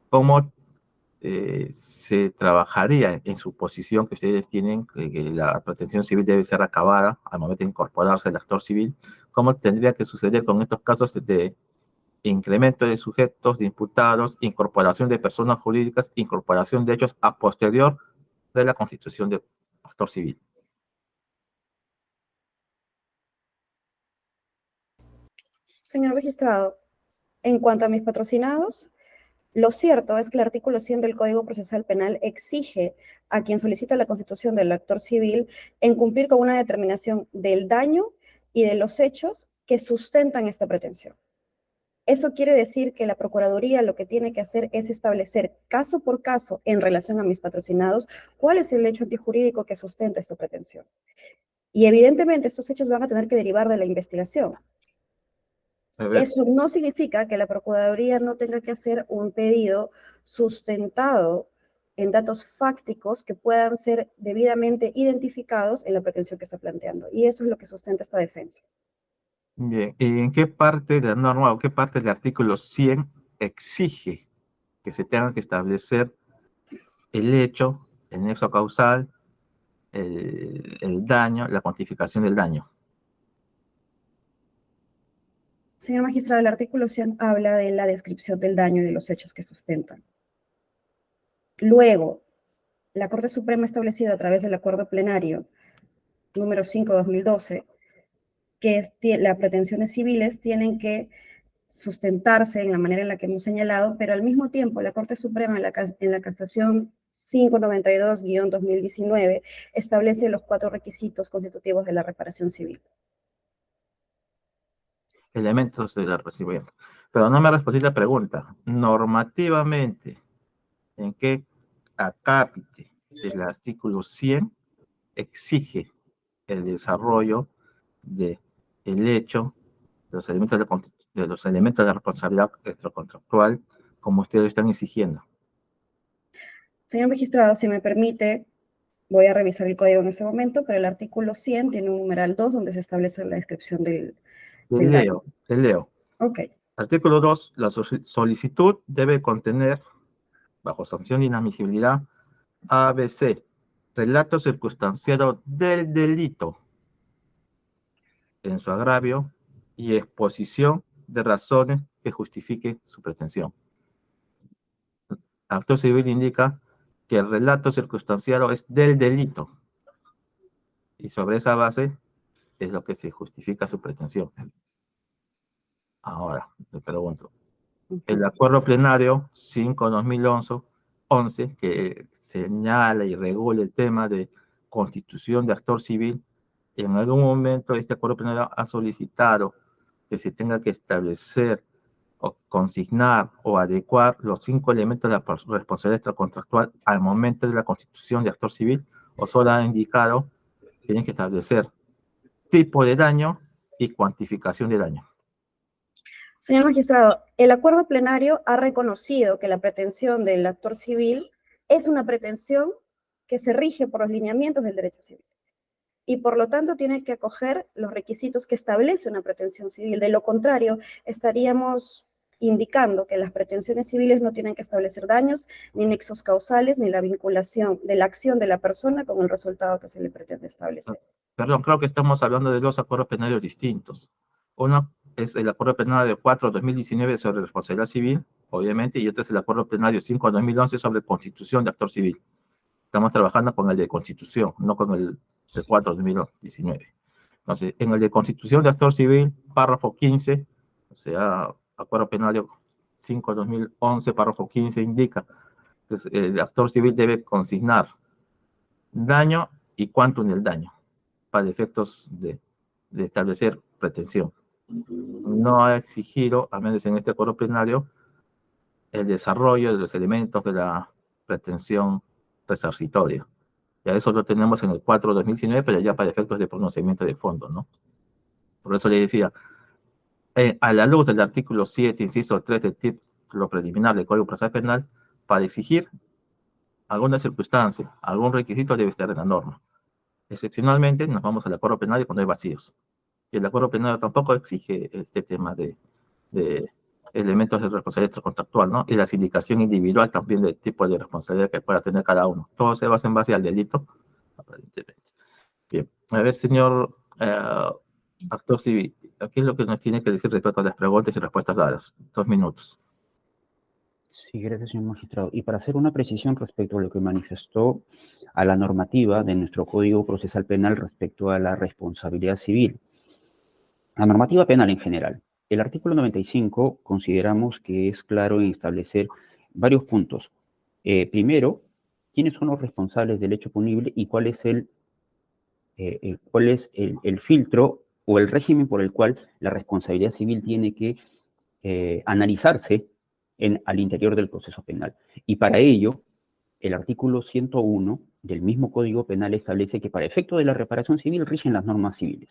¿cómo se trabajaría en su posición que ustedes tienen, que la protección civil debe ser acabada al momento de incorporarse el actor civil? ¿Cómo tendría que suceder con estos casos de incremento de sujetos, de imputados, incorporación de personas jurídicas, incorporación de hechos a posterior de la constitución de actor civil? Señor magistrado, en cuanto a mis patrocinados, lo cierto es que el artículo 100 del Código Procesal Penal exige a quien solicita la constitución del actor civil en cumplir con una determinación del daño y de los hechos que sustentan esta pretensión. Eso quiere decir que la Procuraduría lo que tiene que hacer es establecer caso por caso en relación a mis patrocinados cuál es el hecho antijurídico que sustenta esta pretensión. Y evidentemente estos hechos van a tener que derivar de la investigación. A ver. Eso no significa que la Procuraduría no tenga que hacer un pedido sustentado en datos fácticos que puedan ser debidamente identificados en la pretensión que está planteando. Y eso es lo que sustenta esta defensa. Bien, ¿y en qué parte de la norma o qué parte del artículo 100 exige que se tenga que establecer el hecho, el nexo causal, el daño, la cuantificación del daño? Señor magistrado, el artículo 100 habla de la descripción del daño y de los hechos que sustentan. Luego, la Corte Suprema ha establecido a través del acuerdo plenario número 5/2012 que las pretensiones civiles tienen que sustentarse en la manera en la que hemos señalado, pero al mismo tiempo la Corte Suprema en la casación 592-2019 establece los 4 requisitos constitutivos de la reparación civil. Elementos de la reparación. Pero no me respondí la pregunta. Normativamente, ¿en qué acápite del artículo 100 exige el desarrollo del hecho, de los elementos de la responsabilidad extracontractual, como ustedes están exigiendo? Señor magistrado, si me permite, voy a revisar el código en este momento, pero el artículo 100 tiene un numeral 2 donde se establece la descripción del daño. Te leo. Ok. Artículo 2. La solicitud debe contener, bajo sanción de inadmisibilidad, ABC, relato circunstanciado del delito en su agravio y exposición de razones que justifiquen su pretensión. Acto civil indica que el relato circunstanciado es del delito y sobre esa base es lo que se justifica su pretensión. Ahora, le pregunto, el acuerdo plenario 5/2011, que señala y regula el tema de constitución de actor civil, en algún momento este acuerdo plenario ha solicitado que se tenga que establecer o consignar o adecuar los 5 elementos de la responsabilidad extracontractual al momento de la constitución de actor civil, o solo ha indicado que tienen que establecer tipo de daño y cuantificación de daño. Señor magistrado, el acuerdo plenario ha reconocido que la pretensión del actor civil es una pretensión que se rige por los lineamientos del derecho civil y por lo tanto tiene que acoger los requisitos que establece una pretensión civil. De lo contrario, estaríamos indicando que las pretensiones civiles no tienen que establecer daños, ni nexos causales, ni la vinculación de la acción de la persona con el resultado que se le pretende establecer. Perdón, creo que estamos hablando de 2 acuerdos penales distintos. Uno es el acuerdo plenario 4/2019 sobre responsabilidad civil, obviamente, y otro es el acuerdo plenario 5/2011 sobre constitución de actor civil. Estamos trabajando con el de constitución, no con el de 4/2019. Entonces, en el de constitución de actor civil, párrafo 15, o sea, acuerdo plenario 5/2011, párrafo 15, indica que el actor civil debe consignar daño y quantum del daño para efectos de establecer pretensión. No ha exigido, al menos en este acuerdo plenario, el desarrollo de los elementos de la pretensión resarcitoria. Ya eso lo tenemos en el 4/2019, pero ya para efectos de pronunciamiento de fondo, ¿no? Por eso le decía, a la luz del artículo 7, inciso 3 del título preliminar del Código Procesal Penal, para exigir alguna circunstancia, algún requisito debe estar en la norma. Excepcionalmente, nos vamos al acuerdo plenario cuando hay vacíos. Y el acuerdo plenario tampoco exige este tema de elementos de responsabilidad extracontractual, ¿no? Y la sindicación individual también del tipo de responsabilidad que pueda tener cada uno. Todo se basa en base al delito, aparentemente. Bien, a ver, señor actor civil, aquí es lo que nos tiene que decir respecto a las preguntas y respuestas dadas. 2 minutos. Sí, gracias, señor magistrado. Y para hacer una precisión respecto a lo que manifestó a la normativa de nuestro Código Procesal Penal respecto a la responsabilidad civil. La normativa penal en general. El artículo 95 consideramos que es claro en establecer varios puntos. Primero, quiénes son los responsables del hecho punible y cuál es el filtro o el régimen por el cual la responsabilidad civil tiene que analizarse al interior del proceso penal. Y para ello, el artículo 101 del mismo Código Penal establece que para efecto de la reparación civil rigen las normas civiles.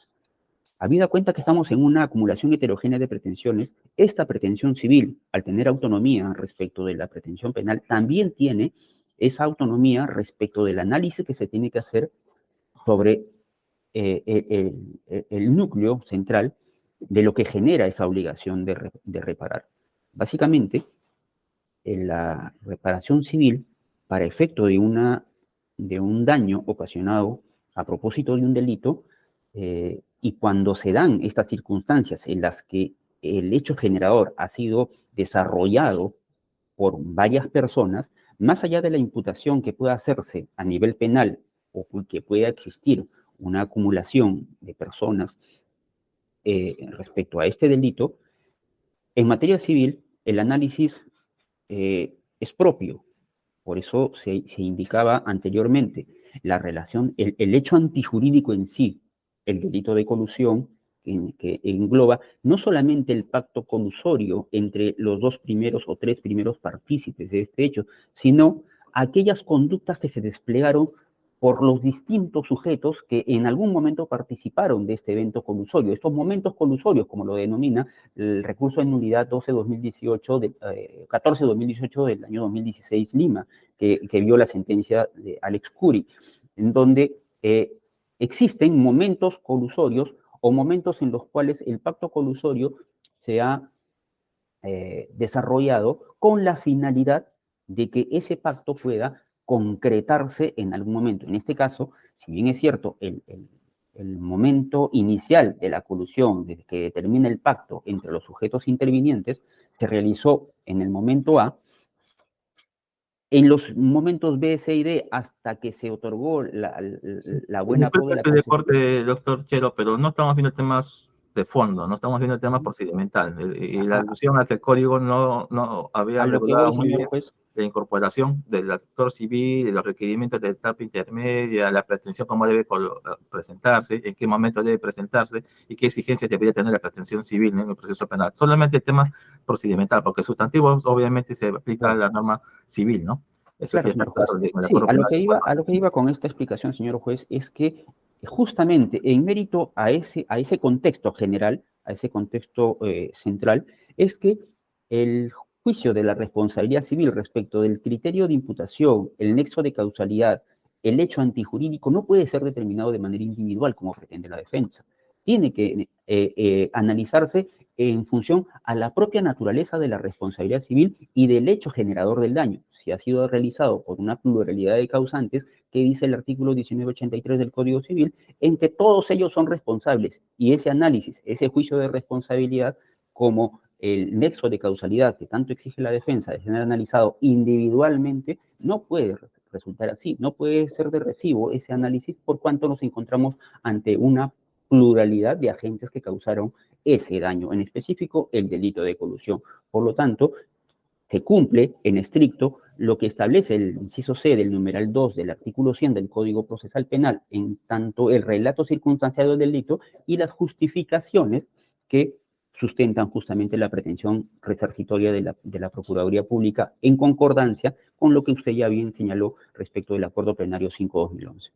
Habida cuenta que estamos en una acumulación heterogénea de pretensiones, esta pretensión civil, al tener autonomía respecto de la pretensión penal, también tiene esa autonomía respecto del análisis que se tiene que hacer sobre el núcleo central de lo que genera esa obligación de reparar. Básicamente, en la reparación civil, para efecto de un daño ocasionado a propósito de un delito, y cuando se dan estas circunstancias en las que el hecho generador ha sido desarrollado por varias personas, más allá de la imputación que pueda hacerse a nivel penal o que pueda existir una acumulación de personas respecto a este delito, en materia civil el análisis es propio. Por eso se indicaba anteriormente la relación, el hecho antijurídico en sí, el delito de colusión, que engloba no solamente el pacto colusorio entre los dos primeros o tres primeros partícipes de este hecho, sino aquellas conductas que se desplegaron por los distintos sujetos que en algún momento participaron de este evento colusorio. Estos momentos colusorios, como lo denomina el recurso de nulidad 14-2018 del año 2016 Lima, que vio la sentencia de Alex Curi, en donde existen momentos colusorios o momentos en los cuales el pacto colusorio se ha desarrollado con la finalidad de que ese pacto pueda concretarse en algún momento. En este caso, si bien es cierto, el momento inicial de la colusión, desde que determina el pacto entre los sujetos intervinientes, se realizó en el momento A. En los momentos B, C y D, hasta que se otorgó la buena Disculpe de la que le corte, doctor Chero, pero no estamos viendo temas de fondo, no estamos viendo el tema procedimental. Y la alusión a que el código no había a lo que regulado voy, muy señor bien juez, la incorporación del actor civil, de los requerimientos de etapa intermedia, la pretensión, cómo debe presentarse, en qué momento debe presentarse y qué exigencias debería tener la pretensión civil, ¿no?, en el proceso penal. Solamente el tema procedimental, porque sustantivo obviamente se aplica a la norma civil, ¿no? Eso claro, sí está señor juez. claro. Sí, a lo que iba con esta explicación, señor juez, es que justamente en mérito a ese contexto general, a ese contexto central, es que el juicio de la responsabilidad civil respecto del criterio de imputación, el nexo de causalidad, el hecho antijurídico, no puede ser determinado de manera individual como pretende la defensa. Tiene que analizarse en función a la propia naturaleza de la responsabilidad civil y del hecho generador del daño, si ha sido realizado por una pluralidad de causantes, que dice el artículo 1983 del Código Civil, en que todos ellos son responsables, y ese análisis, ese juicio de responsabilidad, como el nexo de causalidad que tanto exige la defensa de ser analizado individualmente, no puede resultar así, no puede ser de recibo ese análisis por cuanto nos encontramos ante una pluralidad de agentes que causaron ese daño, en específico el delito de colusión. Por lo tanto, se cumple en estricto lo que establece el inciso C del numeral 2 del artículo 100 del Código Procesal Penal, en tanto el relato circunstanciado del delito y las justificaciones que sustentan justamente la pretensión resarcitoria de la Procuraduría Pública, en concordancia con lo que usted ya bien señaló respecto del Acuerdo Plenario 5-2011.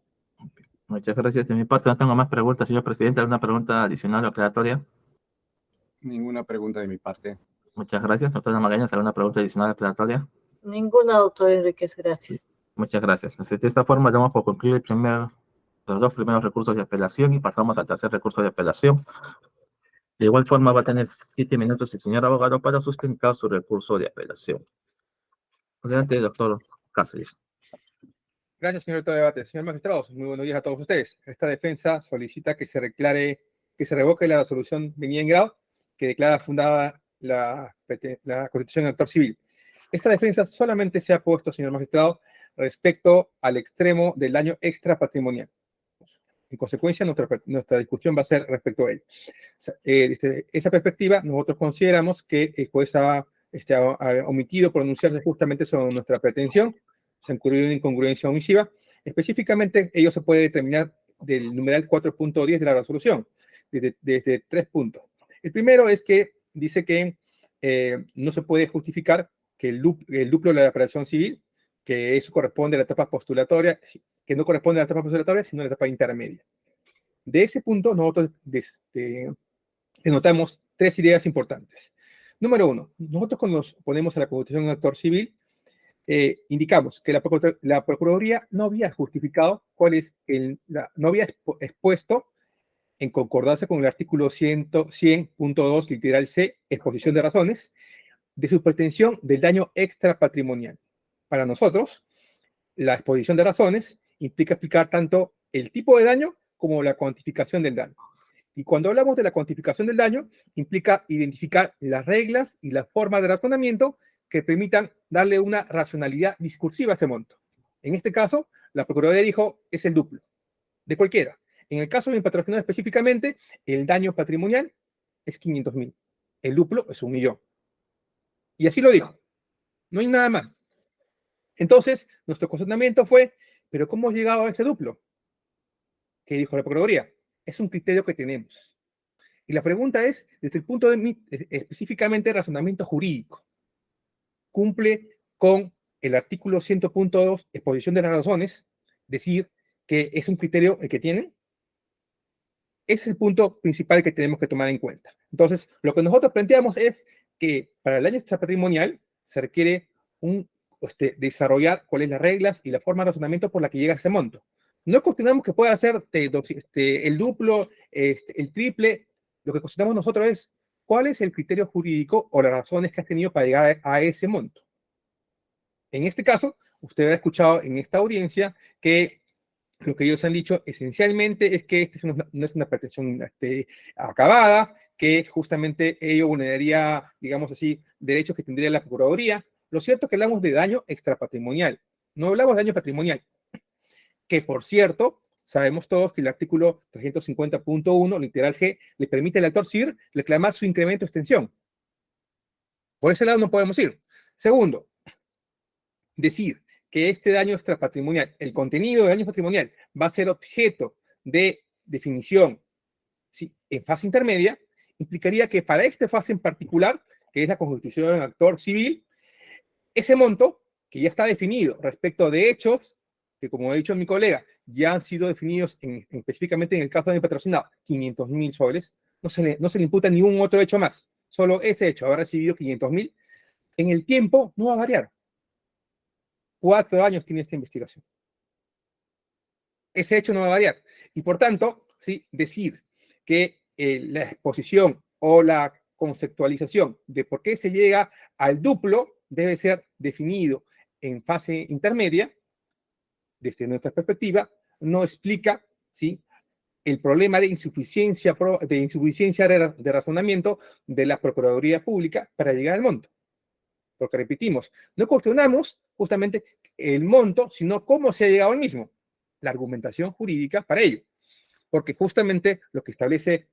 Muchas gracias. De mi parte no tengo más preguntas, señor presidente. ¿Alguna pregunta adicional o aclaratoria? Ninguna pregunta de mi parte. Muchas gracias. Doctora Magallanes, ¿alguna pregunta adicional o aclaratoria? Ninguna, doctor Enríquez, gracias. Muchas gracias. Entonces, de esta forma damos por concluido los dos primeros recursos de apelación y pasamos al tercer recurso de apelación. De igual forma va a tener 7 minutos el señor abogado para sustentar su recurso de apelación. Adelante, doctor Cáceres. Gracias, señor de debate. Señor magistrado, muy buenos días a todos ustedes. Esta defensa solicita que se revoque la resolución venida en grado que declara fundada la Constitución del actor civil. Esta defensa solamente se ha puesto, señor magistrado, respecto al extremo del daño extrapatrimonial. En consecuencia, nuestra discusión va a ser respecto a ello. Desde esa perspectiva, nosotros consideramos que el juez ha omitido pronunciarse justamente sobre nuestra pretensión. Se ha incurrido una incongruencia omisiva. Específicamente, ello se puede determinar del numeral 4.10 de la resolución, desde 3 puntos. El primero es que dice que no se puede justificar que el lucro de la operación civil que eso corresponde a la etapa postulatoria, que no corresponde a la etapa postulatoria, sino a la etapa intermedia. De ese punto, nosotros denotamos 3 ideas importantes. Número 1, nosotros cuando nos ponemos a la constitución de un actor civil, indicamos que la Procuraduría no había justificado no había expuesto, en concordancia con el artículo 100.2, literal C, exposición de razones, de su pretensión del daño extrapatrimonial. Para nosotros, la exposición de razones implica explicar tanto el tipo de daño como la cuantificación del daño. Y cuando hablamos de la cuantificación del daño, implica identificar las reglas y la forma de razonamiento que permitan darle una racionalidad discursiva a ese monto. En este caso, la Procuraduría dijo, es el duplo, de cualquiera. En el caso del patrocinador específicamente, el daño patrimonial es 500.000. El duplo es 1 millón. Y así lo dijo. No hay nada más. Entonces, nuestro cuestionamiento fue, ¿pero cómo hemos llegado a ese duplo? ¿Qué dijo la Procuraduría? Es un criterio que tenemos. Y la pregunta es, desde el punto de específicamente razonamiento jurídico, ¿cumple con el artículo 100.2, exposición de las razones, decir que es un criterio el que tienen? Ese es el punto principal que tenemos que tomar en cuenta. Entonces, lo que nosotros planteamos es que para el daño extrapatrimonial se requiere desarrollar cuáles son las reglas y la forma de razonamiento por la que llega a ese monto. No cuestionamos que pueda ser el duplo, el triple. Lo que cuestionamos nosotros es cuál es el criterio jurídico o las razones que has tenido para llegar a ese monto. En este caso, usted ha escuchado en esta audiencia que lo que ellos han dicho esencialmente es que no es una pretensión acabada, que justamente ello vulneraría, digamos así, derechos que tendría la Procuraduría. Lo cierto es que hablamos de daño extrapatrimonial, no hablamos de daño patrimonial, que por cierto, sabemos todos que el artículo 350.1, literal G, le permite al actor civil reclamar su incremento o extensión. Por ese lado no podemos ir. Segundo, decir que este daño extrapatrimonial, el contenido del daño patrimonial, va a ser objeto de definición, ¿sí?, en fase intermedia, implicaría que para esta fase en particular, que es la constitución del actor civil, ese monto, que ya está definido respecto de hechos, que como ha dicho mi colega, ya han sido definidos específicamente en el caso de mi patrocinado, 500.000 soles, no se le imputa ningún otro hecho más, solo ese hecho, haber recibido 500.000, en el tiempo no va a variar. 4 años tiene esta investigación. Ese hecho no va a variar. Y por tanto, ¿sí?, decir que la exposición o la conceptualización de por qué se llega al duplo debe ser definido en fase intermedia, desde nuestra perspectiva, no explica, ¿sí?, el problema de insuficiencia de razonamiento de la Procuraduría Pública para llegar al monto. Porque repetimos, no cuestionamos justamente el monto, sino cómo se ha llegado al mismo, la argumentación jurídica para ello. Porque justamente lo que establece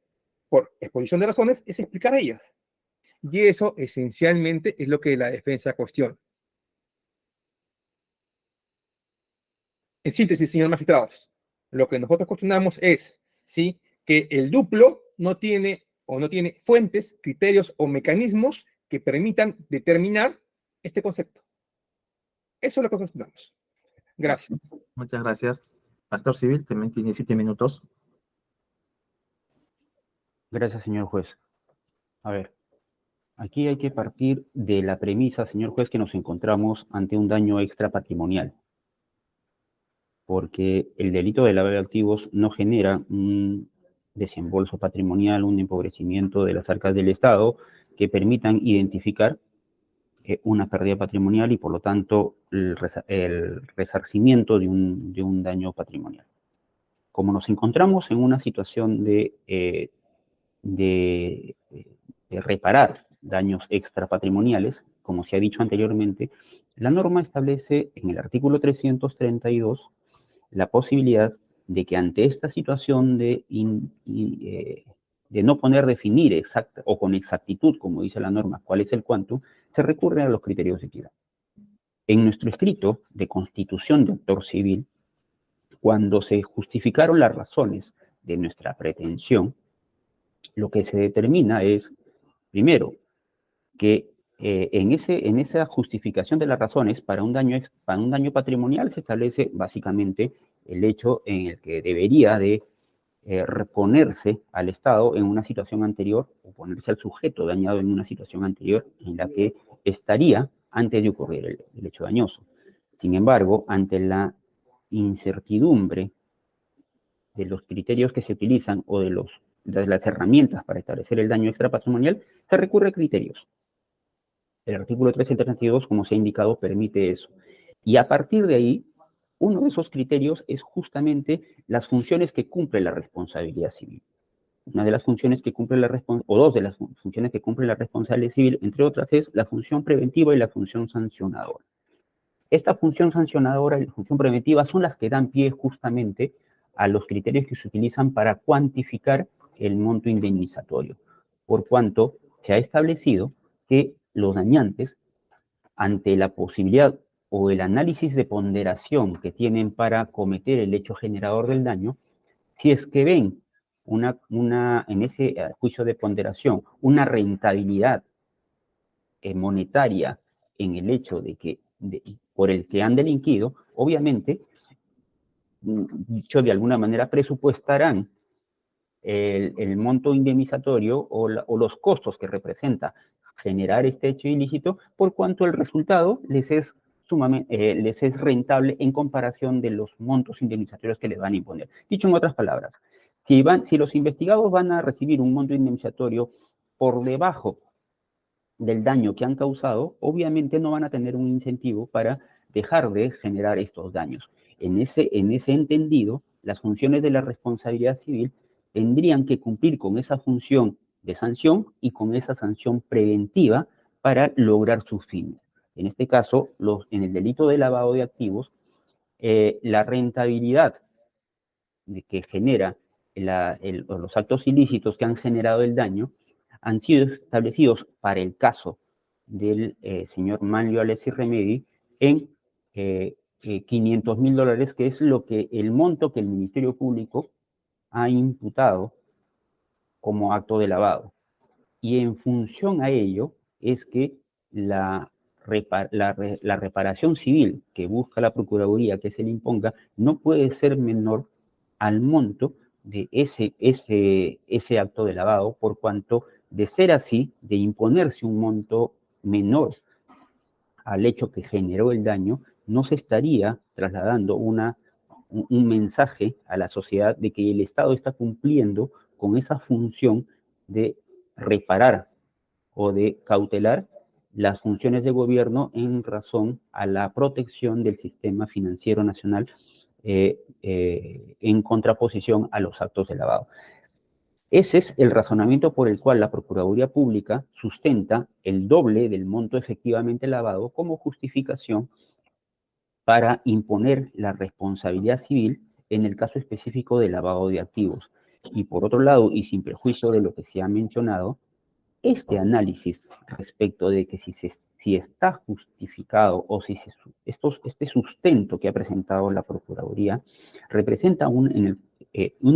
por exposición de razones es explicar ellas. Y eso esencialmente es lo que la defensa cuestiona. En síntesis, señor magistrados, lo que nosotros cuestionamos es, ¿sí?, que el duplo no tiene fuentes, criterios o mecanismos que permitan determinar este concepto. Eso es lo que cuestionamos. Gracias. Muchas gracias. Actor civil también tiene 7 minutos. Gracias, señor juez. A ver, aquí hay que partir de la premisa, señor juez, que nos encontramos ante un daño extrapatrimonial, porque el delito de lavado de activos no genera un desembolso patrimonial, un empobrecimiento de las arcas del Estado que permitan identificar una pérdida patrimonial y, por lo tanto, el resarcimiento de un daño patrimonial. Como nos encontramos en una situación de reparar daños extrapatrimoniales, como se ha dicho anteriormente, la norma establece en el artículo 332 la posibilidad de que ante esta situación de no poder definir exacta o con exactitud, como dice la norma, cuál es el quantum, se recurre a los criterios de equidad. En nuestro escrito de constitución de actor civil, cuando se justificaron las razones de nuestra pretensión, lo que se determina es, primero, que en esa justificación de las razones para un daño patrimonial se establece básicamente el hecho en el que debería de reponerse al Estado en una situación anterior o ponerse al sujeto dañado en una situación anterior en la que estaría antes de ocurrir el hecho dañoso. Sin embargo, ante la incertidumbre de los criterios que se utilizan o de las herramientas para establecer el daño extrapatrimonial, se recurre a criterios. El artículo 332, como se ha indicado, permite eso. Y a partir de ahí, uno de esos criterios es justamente las funciones que cumple la responsabilidad civil. Una de las funciones que cumple o dos de las funciones que cumple la responsabilidad civil, entre otras, es la función preventiva y la función sancionadora. Esta función sancionadora y la función preventiva son las que dan pie justamente a los criterios que se utilizan para cuantificar el monto indemnizatorio, por cuanto se ha establecido que los dañantes, ante la posibilidad o el análisis de ponderación que tienen para cometer el hecho generador del daño, si es que ven en ese juicio de ponderación una rentabilidad monetaria en el hecho por el que han delinquido, obviamente, dicho de alguna manera, presupuestarán el monto indemnizatorio o los costos que representa generar este hecho ilícito, por cuanto el resultado les es rentable en comparación de los montos indemnizatorios que les van a imponer. Dicho en otras palabras, si los investigados van a recibir un monto indemnizatorio por debajo del daño que han causado, obviamente no van a tener un incentivo para dejar de generar estos daños. En ese entendido, las funciones de la responsabilidad civil tendrían que cumplir con esa función de sanción y con esa sanción preventiva para lograr sus fines. En este caso, en el delito de lavado de activos, la rentabilidad que genera los actos ilícitos que han generado el daño han sido establecidos para el caso del señor Manlio Alessi Remedi en $500.000, que es el monto que el Ministerio Público ha imputado como acto de lavado. Y en función a ello es que la reparación civil que busca la Procuraduría que se le imponga no puede ser menor al monto de ese acto de lavado, por cuanto, de ser así, de imponerse un monto menor al hecho que generó el daño, no se estaría trasladando un mensaje a la sociedad de que el Estado está cumpliendo con esa función de reparar o de cautelar las funciones de gobierno en razón a la protección del sistema financiero nacional en contraposición a los actos de lavado. Ese es el razonamiento por el cual la Procuraduría Pública sustenta el doble del monto efectivamente lavado como justificación para imponer la responsabilidad civil en el caso específico de lavado de activos. Y por otro lado, y sin perjuicio de lo que se ha mencionado, este análisis respecto de que si está justificado o si este sustento que ha presentado la Procuraduría representa un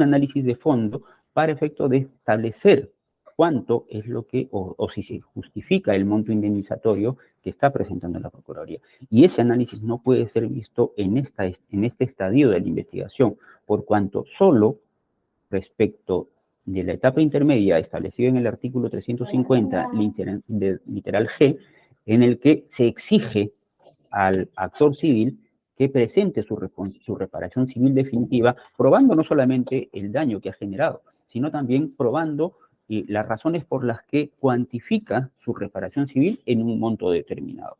análisis de fondo para efecto de establecer cuánto es lo que, o si se justifica el monto indemnizatorio que está presentando la Procuraduría. Y ese análisis no puede ser visto en este estadio de la investigación, por cuanto solo respecto de la etapa intermedia establecida en el artículo 350, literal G, en el que se exige al actor civil que presente su reparación civil definitiva, probando no solamente el daño que ha generado, sino también probando las razones por las que cuantifica su reparación civil en un monto determinado.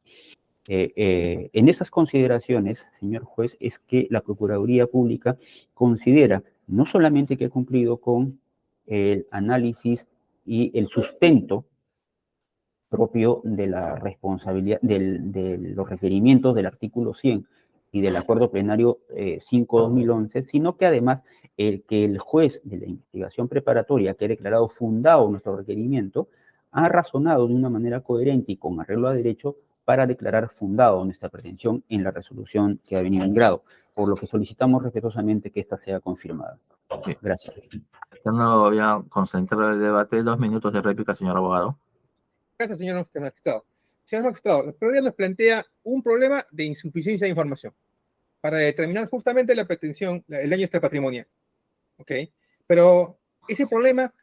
En esas consideraciones, señor juez, es que la Procuraduría Pública considera no solamente que ha cumplido con el análisis y el sustento propio de la responsabilidad, de los requerimientos del artículo 100 y del Acuerdo Plenario 5/2011, sino que además que el juez de la investigación preparatoria que ha declarado fundado nuestro requerimiento ha razonado de una manera coherente y con arreglo a derecho para declarar fundado nuestra pretensión en la resolución que ha venido en grado, por lo que solicitamos respetuosamente que esta sea confirmada. Gracias. Estando ya concentrado el debate, 2 minutos de réplica, señor abogado. Gracias, señor magistrado. Señor magistrado, la Procuraduría nos plantea un problema de insuficiencia de información para determinar justamente la pretensión, el daño extrapatrimonial. ¿Ok? Pero ese problema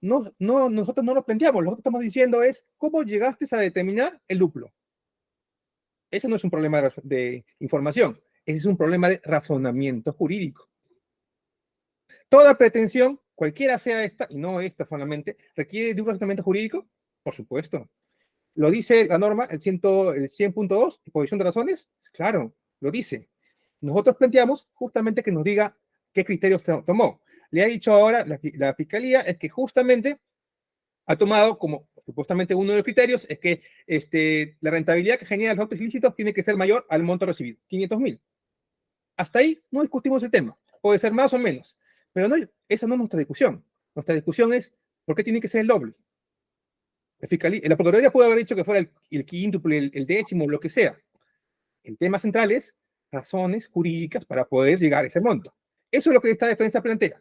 nosotros no lo planteamos, lo que estamos diciendo es cómo llegaste a determinar el duplo. Ese no es un problema de información, ese es un problema de razonamiento jurídico. Toda pretensión, cualquiera sea esta, y no esta solamente, requiere de un razonamiento jurídico, por supuesto. ¿Lo dice la norma, el 100.2, exposición de razones? Claro, lo dice. Nosotros planteamos justamente que nos diga qué criterios tomó. Le ha dicho ahora la Fiscalía es que justamente ha tomado como supuestamente uno de los criterios es que la rentabilidad que genera los autos ilícitos tiene que ser mayor al monto recibido, 500.000. Hasta ahí no discutimos el tema. Puede ser más o menos. Pero no, esa no es nuestra discusión. Nuestra discusión es por qué tiene que ser el doble. La Procuraduría puede haber dicho que fuera el quíntuple, el décimo, lo que sea. El tema central es razones jurídicas para poder llegar a ese monto. Eso es lo que esta defensa plantea.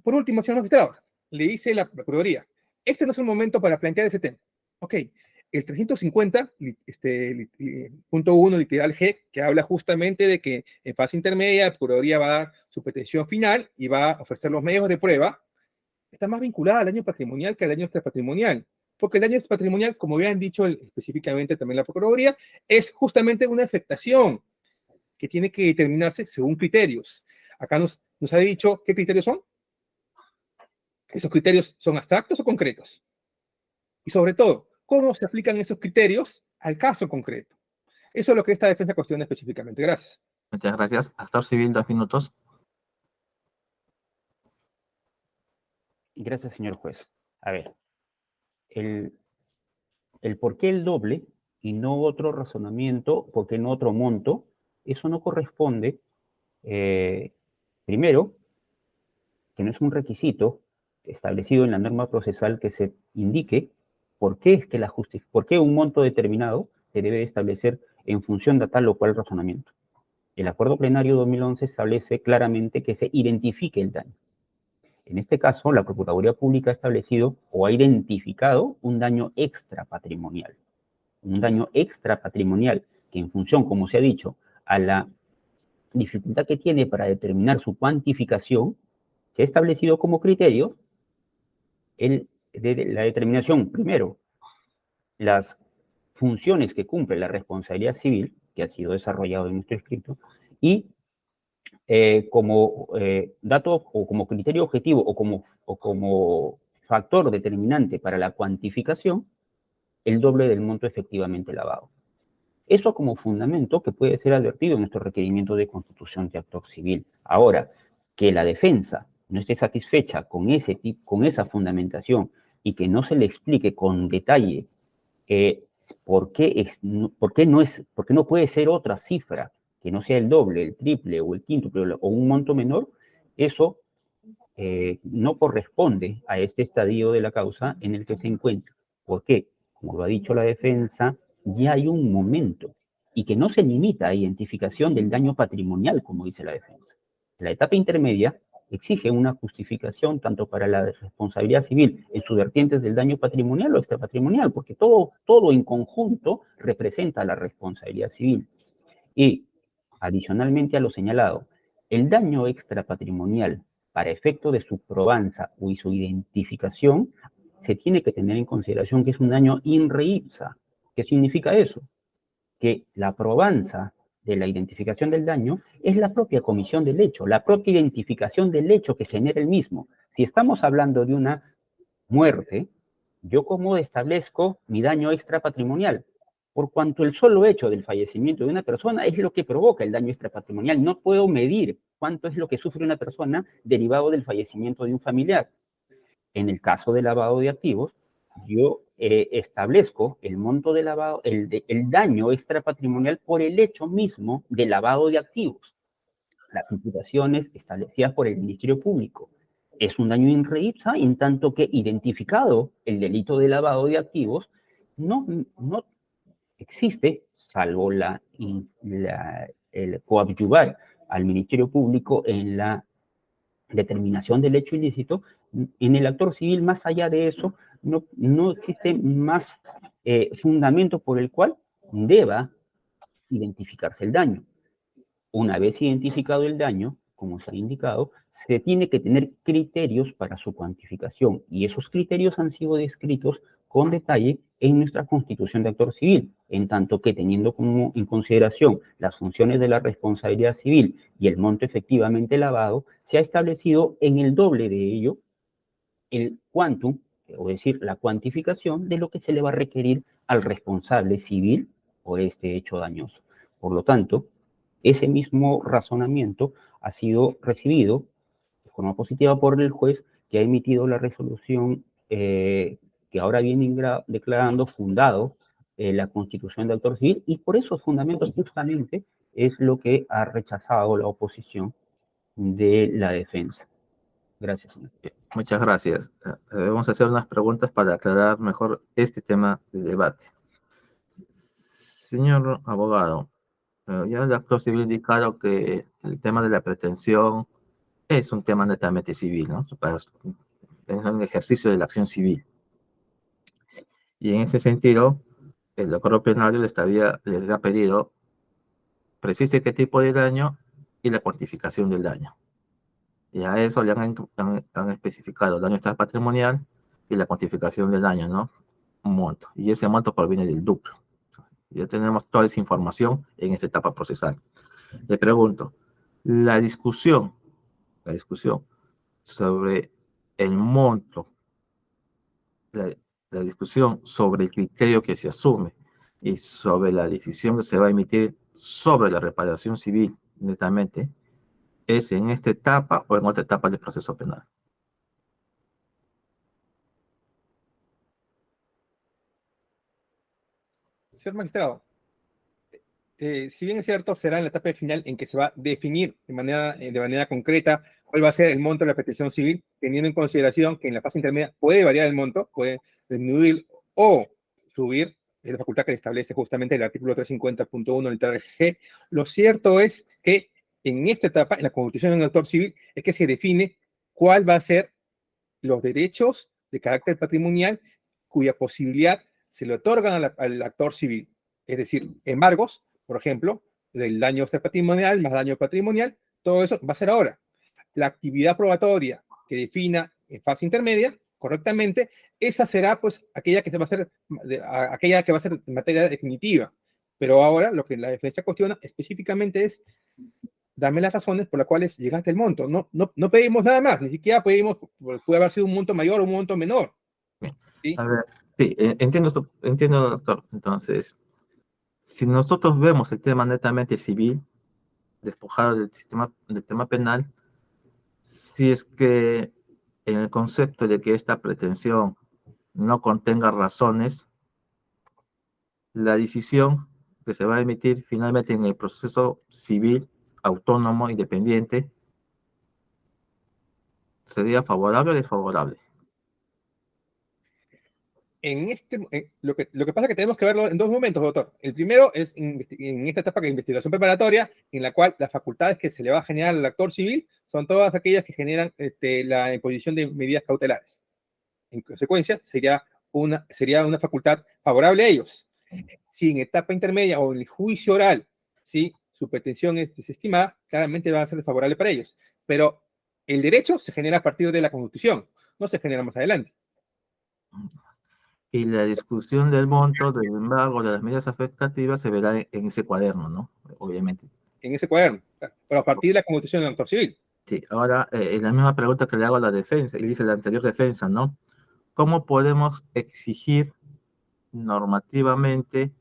Por último, señor magistrado, le dice la Procuraduría, este no es el momento para plantear ese tema. Ok, el 350.1 literal G, que habla justamente de que en fase intermedia la Procuraduría va a dar su petición final y va a ofrecer los medios de prueba, está más vinculada al daño patrimonial que al daño extrapatrimonial. Porque el daño patrimonial, como habían dicho específicamente también la Procuraduría, es justamente una afectación que tiene que determinarse según criterios. Acá nos ha dicho qué criterios son. ¿Esos criterios son abstractos o concretos? Y sobre todo, ¿cómo se aplican esos criterios al caso concreto? Eso es lo que esta defensa cuestiona específicamente. Gracias. Muchas gracias. Actor civil, 2 minutos. Gracias, señor juez. A ver, el por qué el doble y no otro razonamiento, por qué no otro monto, eso no corresponde, primero, que no es un requisito establecido en la norma procesal que se indique por qué es que por qué un monto determinado se debe establecer en función de tal o cual razonamiento. El acuerdo plenario 2011 establece claramente que se identifique el daño. En este caso, la Procuraduría Pública ha establecido o ha identificado un daño extrapatrimonial. Un daño extrapatrimonial que en función, como se ha dicho, a la dificultad que tiene para determinar su cuantificación, se ha establecido como criterio la determinación, primero, las funciones que cumple la responsabilidad civil, que ha sido desarrollado en nuestro escrito, y como dato o como criterio objetivo o como factor determinante para la cuantificación, el doble del monto efectivamente lavado. Eso como fundamento que puede ser advertido en nuestro requerimiento de constitución de actor civil. Ahora, que la defensa no esté satisfecha con esa fundamentación y que no se le explique con detalle por qué no puede ser otra cifra que no sea el doble, el triple o el quíntuple o un monto menor, eso no corresponde a este estadio de la causa en el que se encuentra. ¿Por qué? Como lo ha dicho la defensa, ya hay un momento y que no se limita a identificación del daño patrimonial, como dice la defensa. La etapa intermedia exige una justificación tanto para la responsabilidad civil en sus vertientes del daño patrimonial o extrapatrimonial, porque todo en conjunto representa la responsabilidad civil. Y, adicionalmente a lo señalado, el daño extrapatrimonial para efecto de su probanza y su identificación, se tiene que tener en consideración que es un daño in re ipsa. ¿Qué significa eso? Que la probanza de la identificación del daño es la propia comisión del hecho, la propia identificación del hecho que genera el mismo. Si estamos hablando de una muerte, ¿yo cómo establezco mi daño extrapatrimonial? Por cuanto el solo hecho del fallecimiento de una persona es lo que provoca el daño extrapatrimonial. No puedo medir cuánto es lo que sufre una persona derivado del fallecimiento de un familiar. En el caso del lavado de activos, yo establezco el monto de lavado, el daño extrapatrimonial por el hecho mismo de lavado de activos. Las imputaciones establecidas por el Ministerio Público es un daño in re ipsa, en tanto que identificado el delito de lavado de activos, no existe, salvo el coadyuvar al Ministerio Público en la determinación del hecho ilícito, en el actor civil, más allá de eso, no existe más fundamento por el cual deba identificarse el daño. Una vez identificado el daño, como se ha indicado, se tiene que tener criterios para su cuantificación, y esos criterios han sido descritos con detalle en nuestra Constitución de Actor Civil, en tanto que teniendo en consideración las funciones de la responsabilidad civil y el monto efectivamente lavado, se ha establecido en el doble de ello el quantum, o decir, la cuantificación de lo que se le va a requerir al responsable civil por este hecho dañoso. Por lo tanto, ese mismo razonamiento ha sido recibido de forma positiva por el juez, que ha emitido la resolución que ahora viene declarando fundado la Constitución de Actor Civil, y por esos fundamentos justamente es lo que ha rechazado la oposición de la defensa. Gracias, señor. Muchas gracias. Vamos a hacer unas preguntas para aclarar mejor este tema de debate. Señor abogado, ya el actor civil ha indicado que el tema de la pretensión es un tema netamente civil, ¿no? Es un ejercicio de la acción civil. Y en ese sentido, el Código Penal les ha pedido precise qué tipo de daño y la cuantificación del daño. Y a eso le han especificado daño patrimonial y la cuantificación del daño, ¿no? Un monto. Y ese monto proviene del duplo. Ya tenemos toda esa información en esta etapa procesal. Le pregunto, la discusión sobre el monto, la discusión sobre el criterio que se asume y sobre la decisión que se va a emitir sobre la reparación civil, netamente, ¿es en esta etapa o en otra etapa del proceso penal? Señor magistrado, si bien es cierto, será en la etapa final en que se va a definir de manera concreta cuál va a ser el monto de la petición civil, teniendo en consideración que en la fase intermedia puede variar el monto, puede disminuir o subir, es la facultad que establece justamente el artículo 350.1 letra G. Lo cierto es que en esta etapa, en la constitución del actor civil, es que se define cuál va a ser los derechos de carácter patrimonial cuya posibilidad se le otorgan al actor civil. Es decir, embargos, por ejemplo, del daño patrimonial más daño patrimonial, todo eso va a ser ahora. La actividad probatoria que defina en fase intermedia, correctamente, esa será pues aquella que va a ser materia definitiva. Pero ahora lo que la defensa cuestiona específicamente es: dame las razones por las cuales llegaste al monto. No pedimos nada más, ni siquiera pedimos, puede haber sido un monto mayor o un monto menor. ¿Sí? A ver, sí, entiendo, doctor. Entonces, si nosotros vemos el tema netamente civil, despojado del tema penal, si es que en el concepto de que esta pretensión no contenga razones, la decisión que se va a emitir finalmente en el proceso civil autónomo, independiente, ¿sería favorable o desfavorable? Lo que pasa es que tenemos que verlo en dos momentos, doctor. El primero es en esta etapa de investigación preparatoria, en la cual las facultades que se le va a generar al actor civil son todas aquellas que generan la imposición de medidas cautelares. En consecuencia, sería una facultad favorable a ellos. Si en etapa intermedia o en el juicio oral, si su pretensión es desestimada, claramente va a ser desfavorable para ellos. Pero el derecho se genera a partir de la Constitución, no se genera más adelante. Y la discusión del monto, del embargo, de las medidas afectativas se verá en ese cuaderno, ¿no? Obviamente. En ese cuaderno, pero a partir de la Constitución del actor civil. Sí, ahora, la misma pregunta que le hago a la defensa, y dice la anterior defensa, ¿no? ¿Cómo podemos exigir normativamente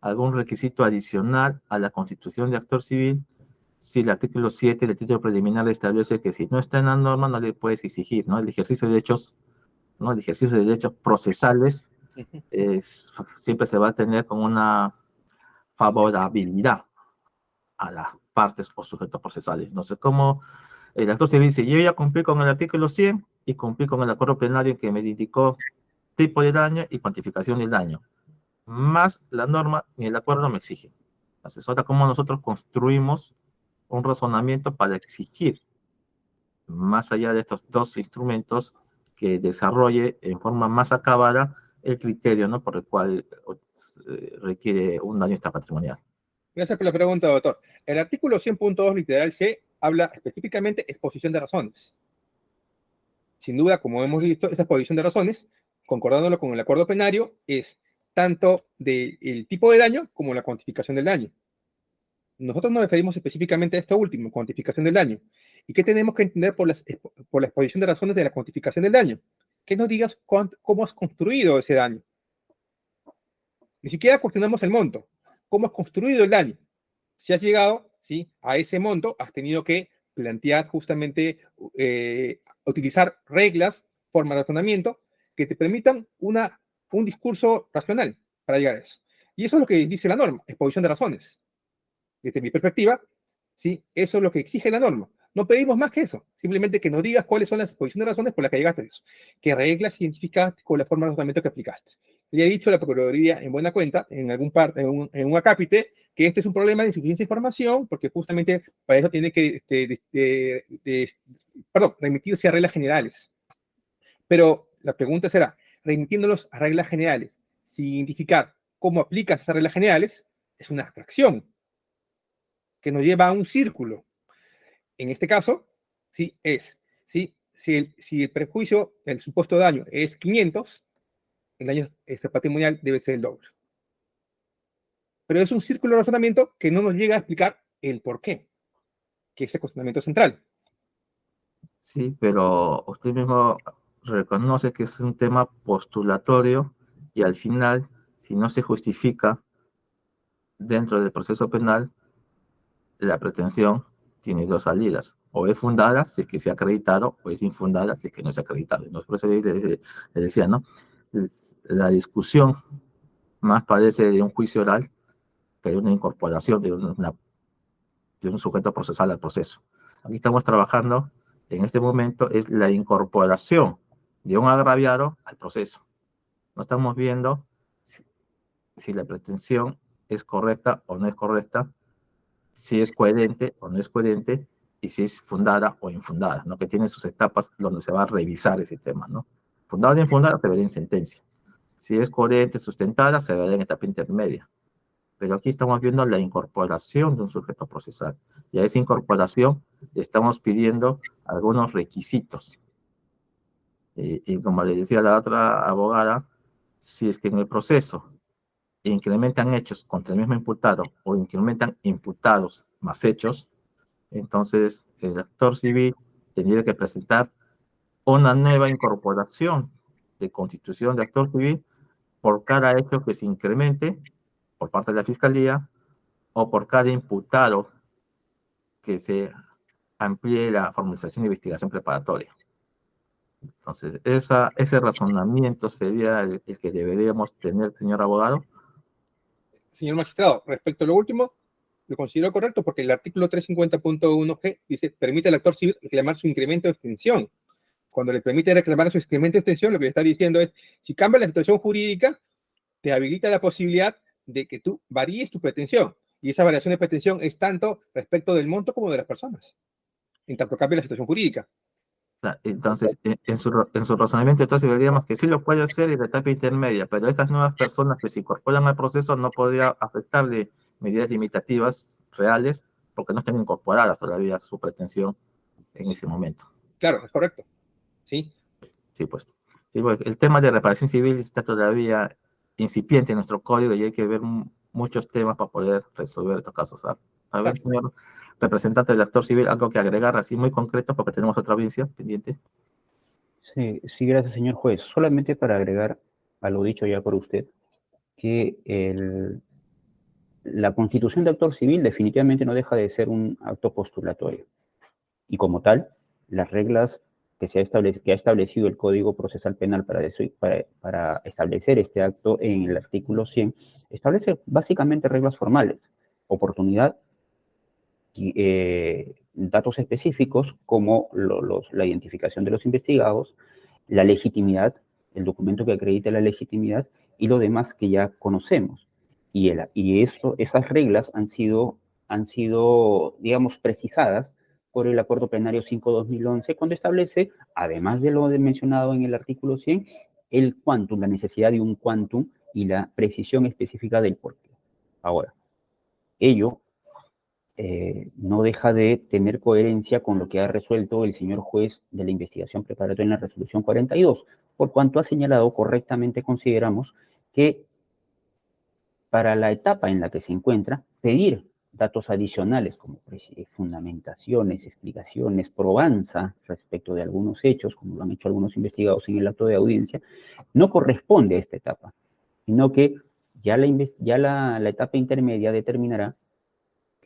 algún requisito adicional a la Constitución de actor civil si el artículo 7 del título preliminar establece que si no está en la norma no le puedes exigir, ¿no? El ejercicio de derechos, ¿no? El ejercicio de derechos procesales siempre se va a tener con una favorabilidad a las partes o sujetos procesales. No sé cómo el actor civil dice: yo ya cumplí con el artículo 100 y cumplí con el acuerdo plenario que me indicó tipo de daño y cuantificación del daño, más la norma ni el acuerdo me exige. Entonces, ahora cómo nosotros construimos un razonamiento para exigir, más allá de estos dos instrumentos, que desarrolle en forma más acabada el criterio, ¿no?, por el cual requiere un daño extrapatrimonial. Gracias por la pregunta, doctor. El artículo 100.2 literal C habla específicamente de exposición de razones. Sin duda, como hemos visto, esa exposición de razones, concordándolo con el acuerdo plenario, es tanto del tipo de daño como la cuantificación del daño. Nosotros nos referimos específicamente a esto último, cuantificación del daño. ¿Y qué tenemos que entender por la exposición de razones de la cuantificación del daño? Que nos digas cómo has construido ese daño. Ni siquiera cuestionamos el monto. ¿Cómo has construido el daño? Si has llegado, ¿sí?, a ese monto, has tenido que plantear justamente, utilizar reglas, formas de razonamiento que te permitan un discurso racional para llegar a eso. Y eso es lo que dice la norma, exposición de razones. Desde mi perspectiva, ¿sí?, eso es lo que exige la norma. No pedimos más que eso, simplemente que nos digas cuáles son las exposiciones de razones por las que llegaste a eso, qué reglas identificaste con la forma de razonamiento que aplicaste. Le he dicho a la Procuraduría en buena cuenta, en un acápite, que este es un problema de insuficiencia de información, porque justamente para eso tiene que remitirse a reglas generales. Pero la pregunta será, remitiéndolos a reglas generales, sin identificar cómo aplicas esas reglas generales, es una abstracción que nos lleva a un círculo. En este caso, ¿sí?, si el prejuicio, el supuesto daño es 500, el daño patrimonial debe ser el doble. Pero es un círculo de razonamiento que no nos llega a explicar el por qué, que es el cuestionamiento central. Sí, pero usted mismo reconoce que es un tema postulatorio y al final, si no se justifica dentro del proceso penal, la pretensión tiene dos salidas. O es fundada, si es que se ha acreditado, o es infundada, si es que no se ha acreditado. Entonces, por eso le decía, ¿no?, la discusión más parece de un juicio oral que de una incorporación de un sujeto procesal al proceso. Aquí estamos trabajando, en este momento, es la incorporación de un agraviado al proceso. No estamos viendo si la pretensión es correcta o no es correcta, si es coherente o no es coherente, y si es fundada o infundada, ¿no?, que tiene sus etapas donde se va a revisar ese tema, ¿no? Fundada o infundada se verá en sentencia. Si es coherente, sustentada, se verá en etapa intermedia. Pero aquí estamos viendo la incorporación de un sujeto procesal. Y a esa incorporación le estamos pidiendo algunos requisitos. Y como le decía la otra abogada, si es que en el proceso incrementan hechos contra el mismo imputado o incrementan imputados más hechos, entonces el actor civil tendría que presentar una nueva incorporación de constitución de actor civil por cada hecho que se incremente por parte de la Fiscalía o por cada imputado que se amplíe la formalización de investigación preparatoria. Entonces, ese razonamiento sería el que deberíamos tener, señor abogado. Señor magistrado, respecto a lo último, lo considero correcto porque el artículo 350.1g dice, permite al actor civil reclamar su incremento de extensión. Cuando le permite reclamar su incremento de extensión, lo que está diciendo es, si cambia la situación jurídica, te habilita la posibilidad de que tú varíes tu pretensión. Y esa variación de pretensión es tanto respecto del monto como de las personas, en tanto cambia la situación jurídica. Entonces, en su razonamiento, entonces diríamos que sí lo puede hacer en la etapa intermedia, pero estas nuevas personas que se incorporan al proceso no podría afectarle medidas limitativas reales porque no están incorporadas todavía a su pretensión en ese momento. Claro, es correcto. Sí. Sí, pues. Sí, pues el tema de reparación civil está todavía incipiente en nuestro código y hay que ver muchos temas para poder resolver estos casos. A ver, señor representante del actor civil, algo que agregar así muy concreto porque tenemos otra audiencia pendiente. Sí, sí, gracias, señor juez. Solamente para agregar a lo dicho ya por usted, que la constitución de actor civil definitivamente no deja de ser un acto postulatorio. Y como tal, las reglas que ha establecido el Código Procesal Penal para establecer este acto en el artículo 100, establece básicamente reglas formales, oportunidad, y datos específicos como la identificación de los investigados, la legitimidad, el documento que acredite la legitimidad y lo demás que ya conocemos. Y esas reglas han sido, digamos, precisadas por el Acuerdo Plenario 5/2011, cuando establece, además de lo mencionado en el artículo 100, el quantum, la necesidad de un quantum y la precisión específica del porqué. Ahora, ello no deja de tener coherencia con lo que ha resuelto el señor juez de la investigación preparatoria en la resolución 42, por cuanto ha señalado correctamente, consideramos que para la etapa en la que se encuentra, pedir datos adicionales como fundamentaciones, explicaciones, probanza respecto de algunos hechos, como lo han hecho algunos investigados en el acto de audiencia, no corresponde a esta etapa, sino que ya la etapa intermedia determinará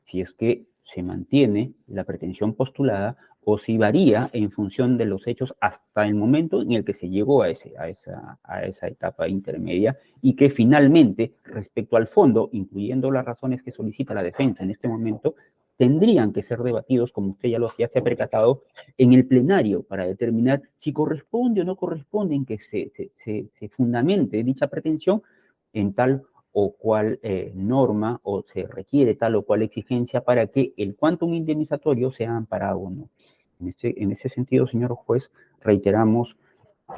si es que se mantiene la pretensión postulada o si varía en función de los hechos hasta el momento en el que se llegó a esa etapa intermedia y que finalmente, respecto al fondo, incluyendo las razones que solicita la defensa en este momento, tendrían que ser debatidos, como usted ya se ha percatado, en el plenario para determinar si corresponde o no corresponde en que se fundamente dicha pretensión en tal o cual norma o se requiere tal o cual exigencia para que el quantum indemnizatorio sea amparado o no. En ese sentido, señor juez, reiteramos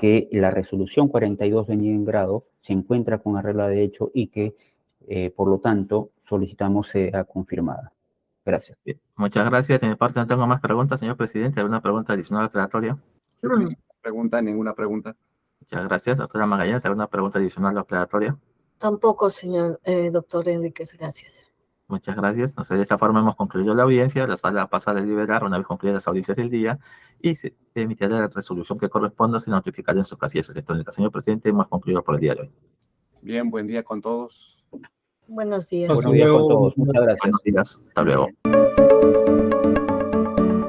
que la resolución 42 venida en grado se encuentra con arreglo de hecho y que, por lo tanto, solicitamos sea confirmada. Gracias. Bien, muchas gracias. De mi parte no tengo más preguntas, señor presidente. ¿Alguna pregunta adicional aclaratoria? Ninguna pregunta. Muchas gracias. Doctora Magallanes, ¿alguna pregunta adicional aclaratoria? Tampoco, señor doctor Enríquez, gracias. Muchas gracias. Entonces, de esta forma hemos concluido la audiencia. La sala pasa a deliberar una vez concluidas las audiencias del día y se emitirá la resolución que corresponda, se notificará en sus casillas electrónicas. Señor presidente, hemos concluido por el día de hoy. Bien, buen día con todos. Buenos días. Buenos días con todos. Muchas gracias. Buenos días. Hasta luego.